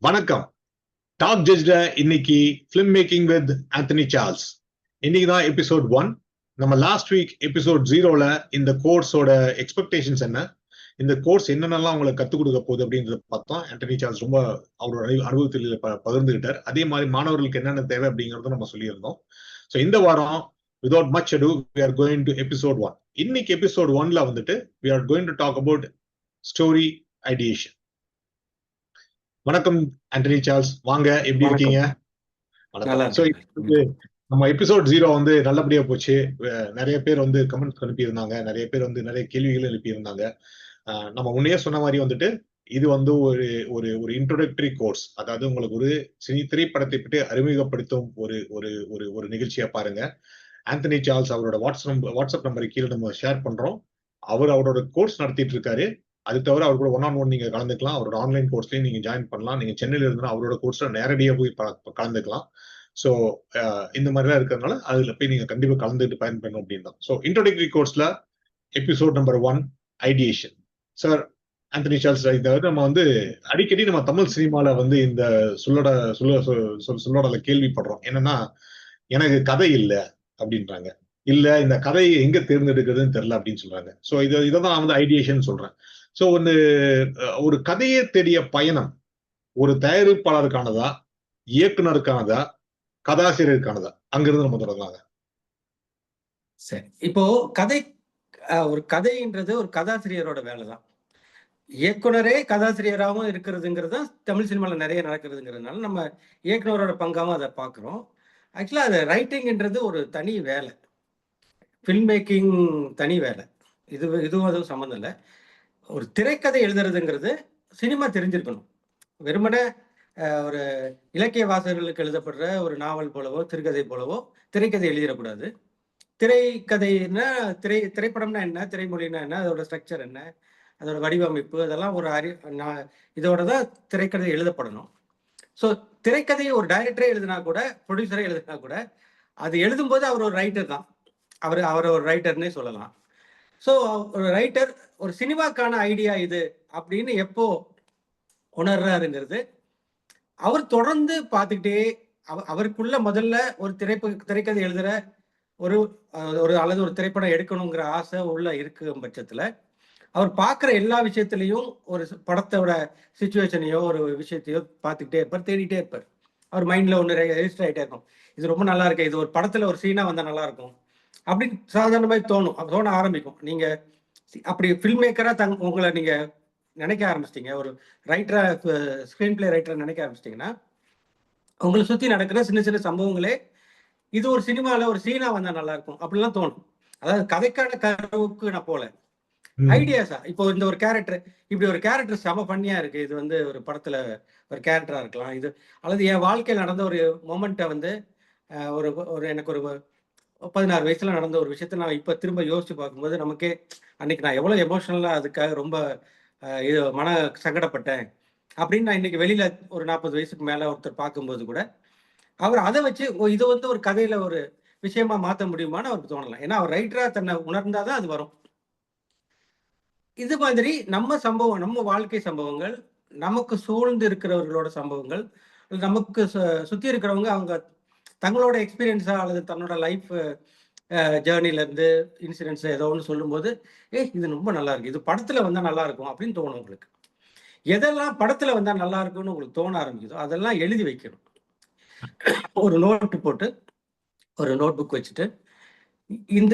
வணக்கம். டாக் ஜட்ஜ்ல இன்னைக்கு film making with Anthony Charles. இன்னைக்கு தான் எபிசோட் 1. நம்ம லாஸ்ட் வீக் எபிசோட் 0ல இந்த கோர்ஸோட எக்ஸ்பெக்டேஷன்ஸ் என்ன, இந்த கோர்ஸ் என்னென்னலாம் உங்களுக்கு கத்துக் கொடுக்க போகுது அப்படின்றத பார்த்தோம். ஆண்டனி சார்ல்ஸ் ரொம்ப அவரோட அனுபவத்தில் பகிர்ந்துகிட்டார். அதே மாதிரி மாணவர்களுக்கு என்னென்ன தேவை அப்படிங்கறத நம்ம சொல்லியிருந்தோம். ஸோ இந்த வாரம் வித்வுட் மச் அடு we are going to episode 1. இன்னைக்கு எபிசோட் 1ல வந்துட்டு we are going to talk about story ideation. வணக்கம் ஆண்டனி சார்ல்ஸ், வாங்க. எப்படி இருக்கீங்க? நம்ம எபிசோட் 0 வந்து நல்லபடியா போச்சு. நிறைய பேர் வந்து கமெண்ட்ஸ் அனுப்பியிருந்தாங்க, நிறைய பேர் வந்து நிறைய கேள்விகள் எழுப்பியிருந்தாங்க. நம்ம முன்னே சொன்ன மாதிரி வந்துட்டு இது வந்து ஒரு ஒரு ஒரு இன்ட்ரோடக்டரி கோர்ஸ், அதாவது உங்களுக்கு ஒரு திரைப்படத்தை பற்றி அறிமுகப்படுத்தும் ஒரு ஒரு ஒரு ஒரு நிகழ்ச்சியா பாருங்க. ஆந்தனி சார்ல்ஸ் அவரோட வாட்ஸ்அப் நம்பருக்கு கீழே நம்ம ஷேர் பண்றோம். அவரோட கோர்ஸ் நடத்திட்டு இருக்காரு. அது தவிர அவர் கூட 1-on-1 நீங்க கலந்துக்கலாம். அவரோட ஆன்லைன் கோர்ஸ்லயும் நீங்க ஜாயின் பண்ணலாம். நீங்க சென்னையில இருந்தா அவரோட கோர்ஸ்ல நேரடியா போய் கலந்துக்கலாம். ஸோ இந்த மாதிரிலாம் இருக்கிறதுனால அதுல போய் நீங்க கண்டிப்பா கலந்துட்டு பயன்பெறணும் அப்படின்னு தான். ஸோ இன்ட்ரோடக்டரி கோர்ஸ்ல episode number 1 ideation. Sir Anthony Charles, இதாவது நம்ம வந்து அடிக்கடி நம்ம தமிழ் சினிமால வந்து இந்த சொல்லோட கேள்விப்படுறோம். என்னன்னா, எனக்கு கதை இல்லை அப்படின்றாங்க, இல்ல இந்த கதையை எங்க தேர்ந்தெடுக்கிறதுன்னு தெரியல அப்படின்னு சொல்றாங்க. ஸோ இதான் நான் வந்து ஐடியேஷன் சொல்றேன். ஸோ வந்து ஒரு கதையை தேடிய பயணம் ஒரு தயாரிப்பாளருக்கானதா, இயக்குனருக்கானதா, கதாசிரியருக்கானதா? அங்கிருந்து நம்ம தொடங்கலாங்க. சரி, இப்போ ஒரு கதைன்றது ஒரு கதாசிரியரோட வேலைதான். இயக்குனரே கதாசிரியராகவும் இருக்கிறதுங்கிறது தான் தமிழ் சினிமால நிறைய நடக்கிறதுங்கிறதுனால நம்ம இயக்குனரோட பங்காவும் அதை பார்க்குறோம். ஆக்சுவலா அது ரைட்டிங்ன்றது ஒரு தனி வேலை, ஃபில்ம் மேக்கிங் தனி வேலை. இதுவும் அதுவும் சம்மந்தம் இல்லை. ஒரு திரைக்கதை எழுதுறதுங்கிறது சினிமா தெரிஞ்சிருக்கணும். வெறுமனே ஒரு இலக்கிய வாசகர்களுக்கு எழுதப்படுற ஒரு நாவல் போலவோ சிறுகதை போலவோ திரைக்கதை எழுதிடக்கூடாது. திரைக்கதைன்னா திரைப்படம்னா என்ன, திரைமொழினா என்ன, அதோட ஸ்ட்ரக்சர் என்ன, அதோட வடிவமைப்பு, அதெல்லாம் ஒரு இதோட தான் திரைக்கதை எழுதப்படணும். ஸோ திரைக்கதையை ஒரு டைரக்டரே எழுதினா கூட, ப்ரொடியூசரே எழுதினா கூட, அது எழுதும்போது அவர் ஒரு ரைட்டர் தான். அவர் ஒரு ரைட்டர்னே சொல்லலாம். ஸோ ஒரு ரைட்டர் ஒரு சினிமாக்கான ஐடியா இது அப்படின்னு எப்போ உணர்றாருங்கிறது அவர் தொடர்ந்து பார்த்துக்கிட்டே அவருக்குள்ள முதல்ல ஒரு திரைக்கதை எழுதுற ஒரு அல்லது ஒரு திரைப்படம் எடுக்கணுங்கிற ஆசை உள்ள இருக்கும் பட்சத்துல அவர் பார்க்குற எல்லா விஷயத்திலையும் ஒரு படத்தோட சுச்சுவேஷனையோ ஒரு விஷயத்தையோ பார்த்துக்கிட்டே இருப்பார், தேடிட்டே இருப்பார். அவர் மைண்ட்ல ஒன்று ரெஜிஸ்டர் ஆகிட்டே இருக்கும். இது ரொம்ப நல்லா இருக்கு, இது ஒரு படத்துல ஒரு சீனா வந்தா நல்லா இருக்கும் அப்படின்னு சாதாரணமாக தோண ஆரம்பிக்கும். நீங்க அப்படி ஃபில்ம் மேக்கரா உங்களை நீங்க நினைக்க ஆரம்பிச்சிட்டீங்க, ஒரு ரைட்டரா, ஸ்கிரீன் பிளே ரைட்டரா நினைக்க ஆரம்பிச்சிட்டிங்கன்னா, உங்களை சுத்தி நடக்கிற சின்ன சின்ன சம்பவங்களே இது ஒரு சினிமால ஒரு சீனா வந்தா நல்லா இருக்கும் அப்படிலாம் தோணும். அதாவது கதைக்கான கருவுக்கு நான் போல ஐடியாஸா, இப்போ இந்த ஒரு கேரக்டர், இப்படி ஒரு கேரக்டர் செம பண்ணியா இருக்கு, இது வந்து ஒரு படத்துல ஒரு கேரக்டரா இருக்கலாம், இது அல்லது என் வாழ்க்கையில் நடந்த ஒரு மொமெண்ட்டை வந்து ஒரு எனக்கு ஒரு 16 வயசுல நடந்த ஒரு விஷயத்த நான் இப்ப திரும்ப யோசிச்சு பார்க்கும்போது நமக்கே அன்னைக்கு நான் எவ்வளவு எமோஷனலா அதுக்காக ரொம்ப இது மன சங்கடப்பட்டேன் அப்படின்னு நான் இன்னைக்கு வெளியில ஒரு 40 வயசுக்கு மேல ஒருத்தர் பார்க்கும்போது கூட அவர் அதை வச்சு இது வந்து ஒரு கதையில ஒரு விஷயமா மாற்ற முடியுமான்னு அவருக்கு தோணலாம். ஏன்னா அவர் ரைட்டரா தன்னை உணர்ந்தாதான் அது வரும். இது மாதிரி நம்ம சம்பவம், நம்ம வாழ்க்கை சம்பவங்கள், நமக்கு சூழ்ந்து இருக்கிறவர்களோட சம்பவங்கள், நமக்கு சுத்தி இருக்கிறவங்க அவங்க தங்களோட எக்ஸ்பீரியன்ஸா அல்லது தன்னோட லைஃப் ஜேர்னில இருந்து இன்சிடென்ட்ஸ் ஏதோ ஒன்று சொல்லும்போது இது ரொம்ப நல்லா இருக்கு, இது படத்துல வந்தா நல்லா இருக்கும் அப்படின்னு தோணும் உங்களுக்கு. எதெல்லாம் படத்துல வந்தா நல்லா இருக்கும்னு உங்களுக்கு தோண ஆரம்பிக்குதோ அதெல்லாம் எழுதி வைக்கணும். ஒரு நோட்டு போட்டு ஒரு நோட் புக் வச்சுட்டு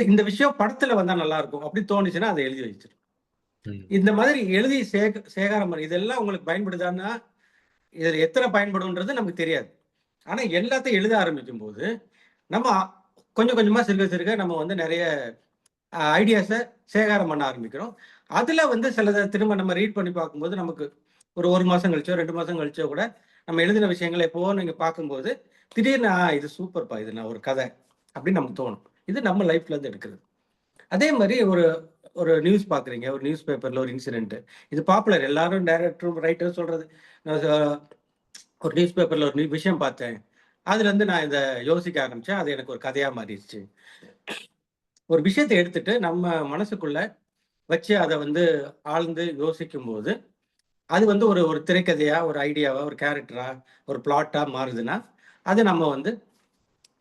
இந்த விஷயம் படத்துல வந்தா நல்லா இருக்கும் அப்படின்னு தோணுச்சுன்னா அதை எழுதி வச்சிடும். இந்த மாதிரி எழுதி சேகாரம் இதெல்லாம் உங்களுக்கு பயன்படுதான்னா இதுல எத்தனை பயன்படும்ன்றது நமக்கு தெரியாது. ஆனா எல்லாத்தையும் எழுத ஆரம்பிக்கும் போது நம்ம கொஞ்சம் கொஞ்சமா சிறுக நம்ம வந்து நிறைய ஐடியாஸை சேகாரம் பண்ண ஆரம்பிக்கிறோம். அதுல வந்து சிலதை திரும்ப நம்ம ரீட் பண்ணி பார்க்கும்போது நமக்கு ஒரு மாசம் கழிச்சோ 2 மாசம் கழிச்சோ கூட நம்ம எழுதின விஷயங்களை எப்போ நீங்க பார்க்கும்போது திடீர்னு இது சூப்பர்ப்பா, இது நான் ஒரு கதை அப்படின்னு நமக்கு தோணும். இது நம்ம லைஃப்ல இருந்து எடுக்கிறது. அதே மாதிரி ஒரு நியூஸ் பாக்குறீங்க, ஒரு நியூஸ் பேப்பர்ல ஒரு இன்சிடென்ட், இது பாப்புலர், எல்லாரும் டைரக்டரும் ரைட்டரும் சொல்றது. ஒரு நியூஸ் பேப்பர்ல ஒரு விஷயம் பார்த்தேன், அதுல இருந்து நான் இதை யோசிக்க ஆரம்பிச்சேன், அது எனக்கு ஒரு கதையா மாறிடுச்சு. ஒரு விஷயத்தை எடுத்துட்டு நம்ம மனசுக்குள்ள வச்சு அதை வந்து ஆழ்ந்து யோசிக்கும் போது அது வந்து ஒரு ஒரு திரைக்கதையா, ஒரு ஐடியாவா, ஒரு கேரக்டரா, ஒரு பிளாட்டா மாறுதுன்னா, அது நம்ம வந்து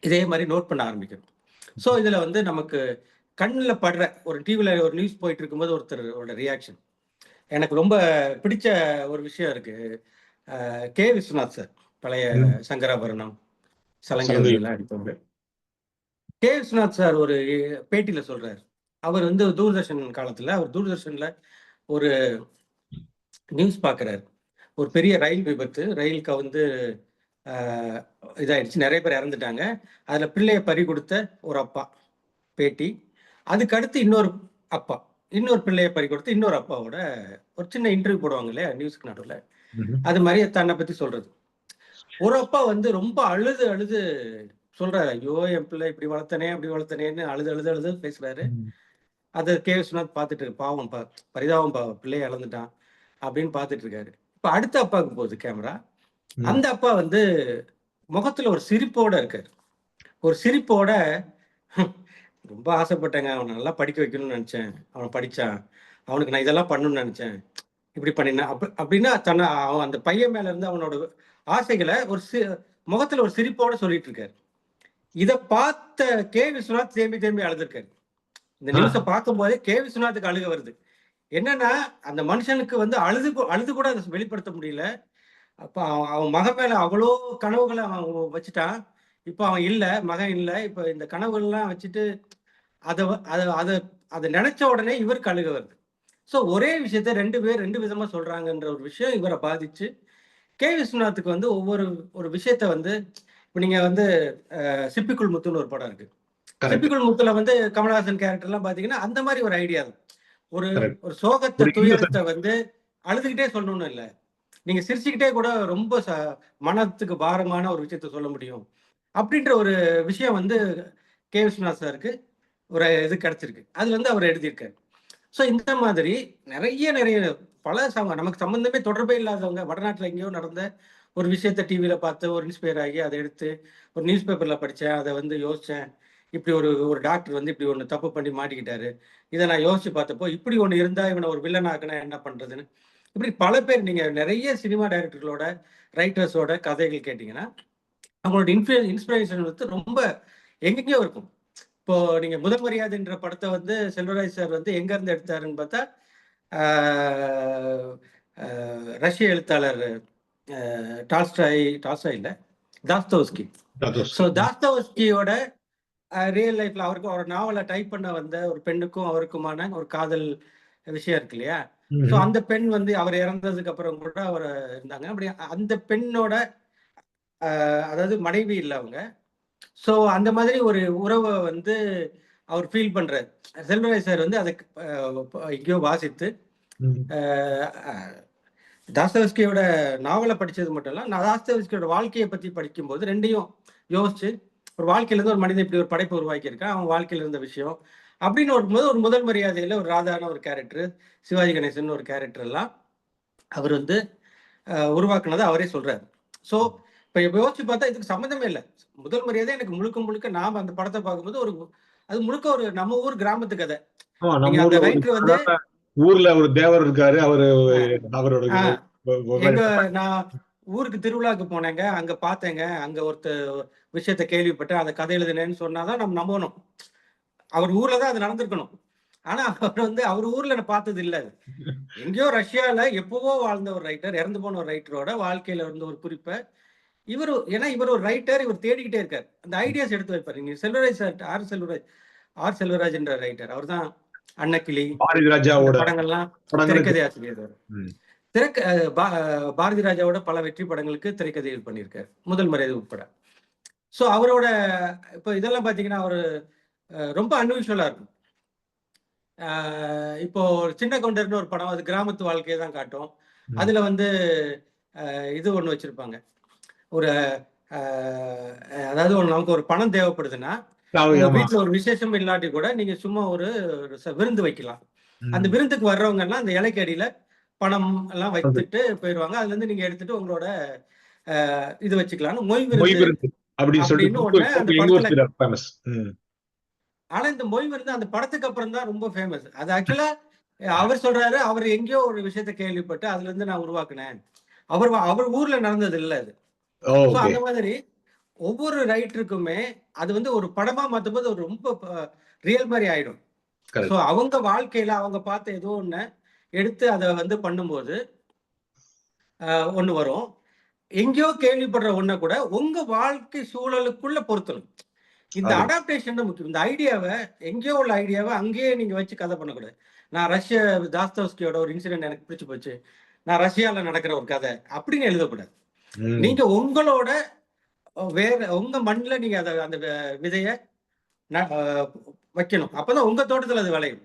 இதே மாரி நோட் பண்ண ஆரம்பிக்கணும். ஸோ இதுல வந்து நமக்கு கண்ணுல படுற ஒரு டிவில ஒரு நியூஸ் போயிட்டு இருக்கும்போது ஒருத்தரோட ரியாக்ஷன். எனக்கு ரொம்ப பிடிச்ச ஒரு விஷயம் இருக்கு. கே. விஸ்வநாத் சார். பழைய ம். சங்கராபரணம், சலங்கை சலங்கை. ஒலியெல்லாம் அடிப்பவரு. கே. விஸ்வநாத் சார் ஒரு பேட்டியில சொல்றாரு. அவர் வந்து தூர்தர்ஷன் காலத்துல, அவர் தூர்தர்ஷன்ல ஒரு நியூஸ் பார்க்குறாரு. ஒரு பெரிய ரயில் விபத்து. ரயில் கவுந்து அ இதாயிடுச்சு. நெறைய பேர் இறந்துட்டாங்க. அதுல பிள்ளைய பறி குடுத்த ஒரு அப்பா பேட்டி. அதுக்கு அடுத்து இன்னொரு அப்பா. இன்னொரு பிள்ளைய பறி கொடுத்த இன்னொரு அப்பாவோட ஒரு சின்ன இன்டர்வியூ போடுவாங்க இல்லையா? நியூஸ்க்கு நடுவுல. ம்ஹ்ம். அது மாரி தன்னை பத்தி சொல்றது. ஒரு அப்பா வந்து ரொம்ப அழுது அழுது சொல்றாரு. ஐயோ! என் பிள்ளை இப்படி வளர்த்தனே, அப்படி வளர்த்தனேன்னு அழுது அழுது அழுது பேசுறாரு. ம். அத கே. விஸ்வநாத் பார்த்துட்டு பாவம் பரிதாபம் பிள்ளைய இழந்துட்டான் அப்படின்னு பார்த்துட்டு இருக்காரு. இப்ப அடுத்த அப்பாவுக்கு போகுது கேமரா. ம். அந்த அப்பா வந்து முகத்துல ஒரு சிரிப்போட இருக்காரு. ஒரு சிரிப்போட ரொம்ப ஆசைப்பட்டேங்க. அவன நல்லா படிக்க வைக்கணும்னு நெனச்சேன். அவன் படிச்சான். அவனுக்கு நான் இதெல்லாம் பண்ணணும்னு நெனச்சேன். இப்படி பண்ணினேன். அப்படின்னா அவன் அந்த பையன் மேல இருந்து அவனோட ஆசைகள ஒரு முகத்துல ஒரு சிரிப்போட சொல்லிட்டு இருக்காரு. இத பார்த்த கே. விஸ்வநாத் தேம்பி தேம்பி அழுதுருக்காரு. இந்த ஆ. நியூஸ பார்க்கும்போதே கே. விஸ்வநாத்துக்கு அழுகை வருது. என்னன்னா, அந்த மனுஷனுக்கு வந்து அழுது கூட அத வெளிப்படுத்த முடியல. அப்ப அவன் மகன் மேல அவ்வளோ கனவுகள அவன் வச்சுட்டான். இப்ப அவன் இல்ல, மகன் இல்ல. இப்ப இந்த கனவுகள்லாம் வச்சுட்டு அத வ அத அத அத நெனச்ச உடனே இவருக்கு அழுகை வருது. ஸோ ஒரே விஷயத்த 2 பேர் 2 விதமா சொல்றாங்கன்ற ஒரு விஷயம் இவர பாதிச்சு, கே. விஸ்வநாத்துக்கு வந்து ஒரு விஷயத்த வந்து இப்ப நீங்க வந்து சிப்பிக்குள் முத்துன்னு ஒரு படம் இருக்கு. கரெக்ட். சிப்பிக்குள் முத்துல வந்து கமலஹாசன் கேரக்டர்லாம் பார்த்தீங்கன்னா, அந்த மாரி ஒரு ஐடியா தான். ஒரு கரெக்ட். ஒரு சோகத்த, ஒரு துயரத்த இன்னசென்ட். வந்து அழுதுகிட்டே சொல்லணும்னு இல்ல. நீங்க சிரிச்சுக்கிட்டே கூட ரொம்ப மனதுக்கு பாரமான ஒரு விஷயத்த சொல்ல முடியும். அப்படின்ற ஒரு விஷயம் வந்து கே. விஸ்வநாத் சாருக்கு ஒரு இது கிடைச்சிருக்கு. அதுல வந்து அவர் எழுதியிருக்காரு. ஸோ இந்த மாதிரி நெறைய பல நமக்கு சம்மந்தமே தொடர்பே இல்லாதவங்க வடநாட்டுல எங்கேயோ நடந்த ஒரு விஷயத்த டிவில பார்த்து ஒரு இன்ஸ்பயர் ஆகி அத எடுத்து ஒரு நியூஸ் பேப்பர்ல படிச்சேன். அத வந்து யோசிச்சேன். இப்படி ஒரு ஒரு டாக்டர் வந்து இப்படி ஒண்ணு தப்பு பண்ணி மாட்டிக்கிட்டாரு. இத நான் யோசிச்சு பார்த்தப்போ, இப்படி ஒண்ணு இருந்தா இவன ஒரு வில்லன் ஆக்குனா என்ன பண்றதுன்னு, இப்படி பல பேர் நீங்க நெறைய சினிமா டைரக்டர்களோட, ரைட்டர்ஸோட கதைகள் கேட்டீங்கன்னா, அவங்களோட இன்ஸ்பிரேஷன் வந்து ரொம்ப எங்கெங்கேயோ இருக்கும். இப்போ நீங்க முதல் மரியாதைன்ற படத்த வந்து செல்வராஜ் சார் வந்து எங்க இருந்து எடுத்தாருன்னு பார்த்தா, ஆ அ ரஷ்ய எழுத்தாளர் டால்ஸ்டாய் இல்ல, தாஸ்தோவ்ஸ்கி. ஸோ ததோஸ்கி. தாஸ்தோவ்ஸ்கியோட ரியல் லைஃப்ல அவருக்கு ஒரு நாவல டைப் பண்ண வந்த ஒரு பெண்ணுக்கும் அவருக்குமான ஒரு காதல் விஷயம் இருக்கு இல்லையா? ஸோ ம்ஹ்ம். அந்த பெண் வந்து அவர் இறந்ததுக்கு அப்புறம் கூட அவர் இருந்தாங்க. அப்படி அந்த பெண்ணோட அதாவது மனைவி இல்ல அவங்க. ஸோ அந்த மாதிரி ஒரு உறவ வந்து அவர் ஃபீல் பண்றாரு. செல்வராஜ் சார் வந்து அத எங்கேயோ வாசித்து, ம். அ அ தாஸ்தோவ்ஸ்கியோட நாவல படிச்சது மட்டும் இல்ல, நான் தாஸ்தோவ்ஸ்கியோட வாழ்க்கைய பத்தி படிக்கும்போது 2யும் யோசிச்சு, ஒரு வாழ்க்கையில இருந்து ஒரு மனிதன் இப்படி ஒரு படைப்ப உருவாக்கியிருக்கான். அவன் வாழ்க்கையில இருந்த விஷயம். அப்படின்னு வரும்போது ஒரு முதல் மரியாதையில ஒரு ராதான்னு ஒரு கேரக்டர், சிவாஜி கணேசன் ஒரு கேரக்டர் எல்லாம் அவர் வந்து உருவாக்குனத அவரே சொல்றாரு. ஸோ இப்ப யோசிச்சு பார்த்தா இதுக்கு சம்மந்தமே இல்ல. முதல் மரியாதை எனக்கு முழுக்க முழுக்க நாம அந்த படத்த பார்க்கும்போது அது முழுக்க ஒரு நம்ம ஊர் கிராமத்து கதை. ஆமா. நீங்க நம்ம அந்த ஊர்ல ஒரு ரைட்டர் வந்து சாதாரண ஊர்ல ஒரு தேவர் இருக்காரு. அ அவரோட ஆ எங்க வெ நான் ஊருக்கு திருவிழாவுக்கு போனேங்க. அங்க பார்த்தேங்க. அங்க விஷயத்த கேள்விப்பட்டேன். அத கதை எழுதினேன்னு சொன்னா தான் நம்ம நம்பணும். அவர் ஊர்ல தான் அது நடந்திருக்கணும். ஆனா அவர் வந்து அவர் ஊர்ல நான் பார்த்தது இல்ல அது. எங்கேயோ ரஷ்யால எப்பவோ வாழ்ந்த ஒரு ரைட்டர், இறந்து போன ஒரு ரைட்டரோட வாழ்க்கையில இருந்த ஒரு குறிப்ப ஏன்னா இவர் ஒரு ரைட்டர், இவர் தேடிக்கிட்டே இருக்காரு. அந்த ஐடியாஸ் எடுத்து வைப்பாரு. நீங்க செல்வராஜ் சார் ஆர் செல்வராஜ் என்ற ரைட்டர். அவர் தான் அன்னக்கிளி பாரதி இந்த ராஜாவோட படங்கள்லாம் படங்களுக்கு. திரைக்கதை ஆசிரியர் அவரு. ம். திரைக்க அ பா பாரதி ராஜாவோட பல வெற்றி படங்களுக்கு திரைக்கதை பண்ணியிருக்காரு. முதல் மரியாதை உட்பட. ஸோ அவரோட இப்ப இதெல்லாம் பார்த்தீங்கன்னா, அவரு ரொம்ப அன்யூசுவலா இருக்கும். அ இப்போ சின்ன கவுண்டர்ன்னு ஒரு படம். அது கிராமத்து வாழ்க்கைய தான் காட்டும். ம். அதுல வந்து இது ஒண்ணு வச்சிருப்பாங்க. ஒரு அ அதாவது நமக்கு ஒரு பணம் தேவைப்படுதுன்னா, உங்க ஆமா. வீட்ல ஒரு விசேஷம் இல்லாட்டி கூட நீங்க சும்மா ஒரு விருந்து வைக்கலாம். அந்த ம். விருந்துக்கு வர்றவங்கலாம் அந்த இலைக்கு அடியில பணம் எல்லாம் வைத்துட்டு போயிருவாங்க. அதுலருந்து நீங்க எடுத்துட்டு உங்களோட இது வச்சுக்கலாம்னு மொய் மொய் விருந்து விருந்து அப்படின்னு அப்படின்னு ஒண்ணு அந்த எங்க ஊர் படத்துல. Side famous. ம். ஆனா இந்த மொய் விருந்து அந்த படத்துக்கு அப்புறம் தான் ரொம்ப ஃபேமஸ். அது ஆக்சுவலா அவர் சொல்றாரு, அவர் எங்கேயோ ஒரு விஷயத்த கேள்விப்பட்டு அதுல இருந்து நான் உருவாக்குனேன். அவர் ஊர்ல நடந்தது இல்ல அது. So okay. அந்த மாதிரி ஒவ்வொரு ரைட்டருக்குமே அது வந்து ஒரு படமா மாத்தும்போது ஒரு ரொம்ப ரியல் மாதிரி ஆயிடும். So correct. அவங்க வாழ்க்கையில அவங்க பார்த்த ஏதோ ஒண்ண எடுத்து அத வந்து பண்ணும்போது ஒண்ணு வரும். எங்கேயோ கேள்விப்படுற ஒண்ண கூட உங்க வாழ்க்கை சூழலுக்குள்ள பொருத்தணும். இந்த அருமை. அடாப்டேஷன் தான் முக்கியம். இந்த ஐடியாவ எங்கேயோ உள்ள ஐடியாவ அங்கேயே நீங்க வச்சு கதை பண்ணக்கூடாது. நான் தாஸ்தோவ்ஸ்கியோட ஒரு இன்சிடென்ட் எனக்கு பிடிச்சு போச்சு. நான் ரஷ்யால நடக்கிற ஒரு கதை அப்படின்னு எழுதக்கூடாது. ம். நீங்க உங்களோட வேற உங்க மண்ணுல நீங்க அத அந்த விதைய ந அ வைக்கணும். அப்பதான் உங்க தோட்டத்துல அது விளையும்.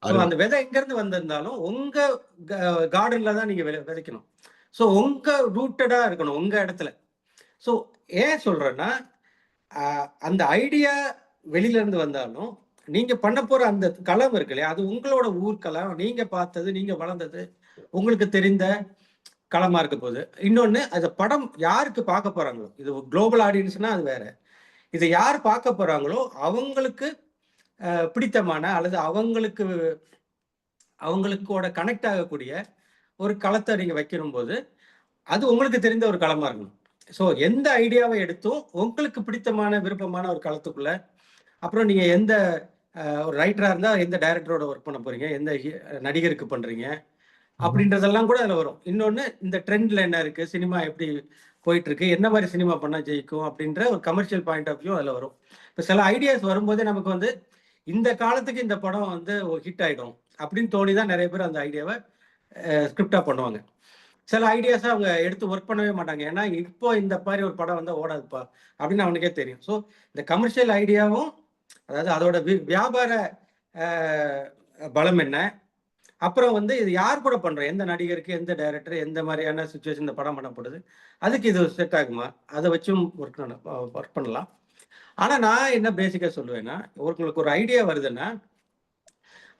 சோ அருமை. அந்த விதை எங்கேருந்து வந்திருந்தாலும் உங்க க கார்டன்ல தான் நீங்க விதைக்கணும். சோ உங்க ரூட்டடா இருக்கணும் உங்க இடத்துல. சோ ஏன் சொல்றேன்னா, அ அந்த ஐடியா வெளியில இருந்து வந்தாலும், நீங்க பண்ண போற அந்த களம் இருக்கு இல்லையா? அது உங்களோட ஊர் களம். நீங்க பார்த்தது, நீங்க வளர்ந்தது, உங்களுக்கு தெரிந்த களமா இருக்க போது. இன்னொன்னு அந்த படம் யாருக்கு பார்க்க போறாங்களோ, இது குளோபல் ஆடியன்ஸ்னா அது வேற. இத யார் பார்க்க போறாங்களோ, அவங்களுக்கு பிடித்தமான அல்லது அவங்களுக்கோட கனெக்ட் ஆகக்கூடிய ஒரு களத்த நீங்க வைக்கணும்போது, அது உங்களுக்கு தெரிந்த ஒரு களமா இருக்கணும். ஸோ எந்த ஐடியாவ எடுத்தும் உங்களுக்கு பிடித்தமான, விருப்பமான ஒரு களத்துக்குள்ள, அப்புறம் நீங்க எந்த ஒரு ரைட்டரா இருந்தா எந்த டைரக்டரோட ஒர்க் பண்ண போறீங்க? எந்த நடிகருக்கு பண்றீங்க? ம்ஹ்ம். அப்படின்றதெல்லாம் கூட அதுல வரும். இன்னொன்னு இந்த ட்ரெண்ட்ல என்ன இருக்கு? சினிமா எப்படி போயிட்டு இருக்கு? என்ன மாரி சினிமா பண்ணா ஜெயிக்கும்? அப்படின்ற ஒரு கமர்ஷியல் பாயிண்ட் ஆஃப் வியூ அதுல வரும். இப்ப சில ஐடியாஸ் வரும்போதே நமக்கு வந்து, இந்த காலத்துக்கு இந்த படம் வந்து ஒரு ஹிட் ஆயிடும். அப்படின்னு தோணி தான் நெறைய பேர் அந்த ஐடியாவ ஸ்கிரிப்ட்டா பண்ணுவாங்க. சில ஐடியாஸ அவங்க எடுத்து ஒர்க் பண்ணவே மாட்டாங்க. ஏன்னா, இப்போ இந்த மாரி ஒரு படம் வந்தா ஓடாதுப்பா, அப்படின்னு அவனுக்கே தெரியும். ஸோ இந்த கமர்ஷியல் ஐடியாவும், அதாவது அதோட வியாபார அ பலம் என்ன? அப்புறம் வந்து இது யார் கூட பண்றோம்? எந்த நடிகருக்கு, எந்த டைரக்டர், எந்த மாரியான சிச்சுவேஷன் இந்த படம் பண்ணப்படுது? அதுக்கு இது செட் ஆகுமா? அத வச்சும் ஒர்க் பண்ணலாம். ஆனா நான் என்ன பேசிக்கா சொல்லுவேன்னா, உங்களுக்கு ஒரு ஐடியா வருதுன்னா,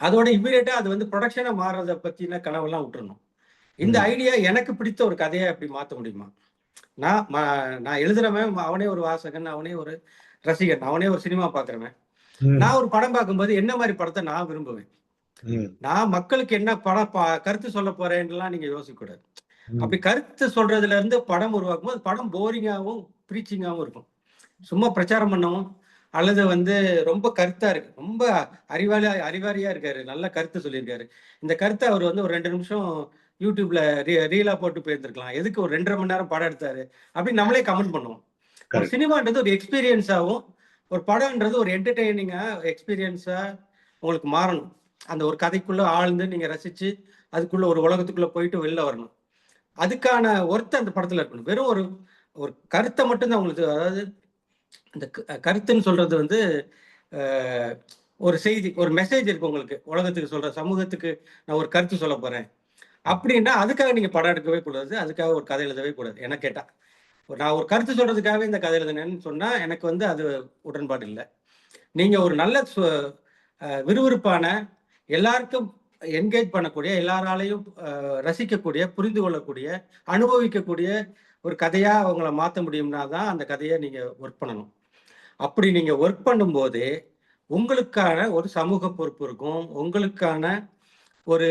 அதோட இம்மீடியட்டா அது வந்து புரொடக்ஷனா மாறுறத பத்தின கனவெல்லாம் விட்டுறணும். இந்த ம். ஐடியா எனக்கு பிடித்த ஒரு கதையா எப்படி மாத்த முடியுமா? நான் ம நான் எழுதுறவன், அவனே ஒரு வாசகன், அவனே ஒரு ரசிகன், அவனே ஒரு சினிமா பார்க்கிறவன். ம். நான் ஒரு படம் பார்க்கும்போது என்ன மாரி படத்த நான் விரும்புவேன்? ம். நான் மக்களுக்கு என்ன படம் கருத்து சொல்லப் போறேன்னுலாம் நீங்க யோசிக்கக்கூடாது. அப்படி ம். கருத்து சொல்றதுல இருந்து படம் உருவாக்கும்போது, படம் போரிங்காவும், ப்ரீச்சிங்காவும் இருக்கும். சும்மா பிரச்சாரம் பண்ணவும், அல்லது வந்து ரொம்ப கருத்தா இருக்கு. ரொம்ப அறிவாளியா இருக்காரு. நல்ல கருத்து சொல்லியிருக்காரு. இந்த கருத்த அவர் வந்து ஒரு 2 நிமிஷம் YouTubeல ரீலா போட்டு போயிருந்திருக்கலாம். எதுக்கு ஒரு 2 1/2 மணி நேரம் படம் எடுத்தாரு? அப்படின்னு நம்மளே கமெண்ட் பண்ணுவோம். ஒரு கரெக்ட். சினிமான்றது ஒரு எக்ஸ்பீரியன்ஸாவும், ஒரு படம்ன்றது ஒரு என்டர்டெய்னிங்கா, எக்ஸ்பீரியன்ஸா உங்களுக்கு மாறணும். அந்த ஒரு கதைக்குள்ள ஆழ்ந்து நீங்க ரசிச்சு, அதுக்குள்ள ஒரு உலகத்துக்குள்ள போயிட்டு வெளில வரணும். அதுக்கான ஒர்த் அந்த படத்துல இருக்கணும். வெறும் ஒரு ஒரு கருத்த மட்டும் தான் உங்களுக்கு, அதாவது இந்த கருத்துன்னு சொல்றது வந்து அ ஒரு செய்தி, ஒரு மெசேஜ் இருக்கு உங்களுக்கு. உலகத்துக்கு சொல்றேன், சமூகத்துக்கு நான் ஒரு கருத்து சொல்லப் போறேன். ம். அப்படின்னா, அதுக்காக நீங்க படம் எடுக்கவே கூடாது. அதுக்காக ஒரு கதை எழுதவே கூடாது. என்ன கேட்டா. நான் ஒரு கருத்து சொல்றதுக்காகவே இந்த கதை எழுதினேன்னு சொன்னா, எனக்கு வந்து அது உடன்பாடு இல்ல. நீங்க ஒரு நல்ல விறுவிறுப்பான, எல்லாருக்கும் என்கேஜ் பண்ணக்கூடிய, எல்லாராலயும் ரசிக்கக்கூடிய, புரிந்து கொள்ளக்கூடிய, அனுபவிக்கக்கூடிய ஒரு கதையா அவங்கள மாத்த முடியும்னா தான், அந்த கதைய நீங்க ஒர்க் பண்ணணும். அப்படி நீங்க ஒர்க் பண்ணும்போதே, உங்களுக்கான ஒரு சமூக பொறுப்பு இருக்கும். உங்களுக்கான ஒரு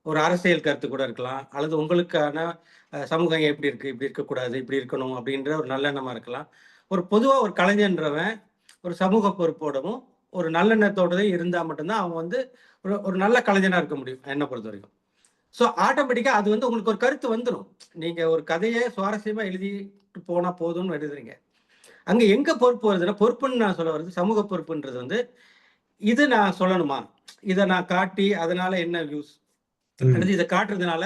ஒரு அரசியல் கருத்து கூட இருக்கலாம். அல்லது உங்களுக்கான சமூகம் எப்படி இருக்கு? இப்படி இருக்கக்கூடாது, இப்படி இருக்கணும் அப்படின்ற ஒரு நல்லெண்ணமா இருக்கலாம். ஒரு பொதுவா ஒரு கலைஞன்றவன், ஒரு சமூக பொறுப்போடவும், ஒரு நல்லெண்ணத்தோடயும் இருந்தா மட்டும் தான் அவன் வந்து ஒரு ஒரு நல்ல கலைஞனா இருக்க முடியும், என்ன பொறுத்தவரைக்கும். ஸோ ஆட்டோமேட்டிக்கா அது வந்து உங்களுக்கு ஒரு கருத்து வந்துரும். நீங்க ஒரு கதைய சுவாரஸ்யமா எழுதிட்டு போனா போதும்னு எழுதுறீங்க. அங்க எங்க பொறுப்பு வருதுன்னா, பொறுப்புன்னு நான் சொல்ல வர்றது, சமூக பொறுப்புன்றது வந்து, இது நான் சொல்லணுமா? இத நான் காட்டி அதனால என்ன யூஸ்? ம். அல்லது இத காட்டுறதுனால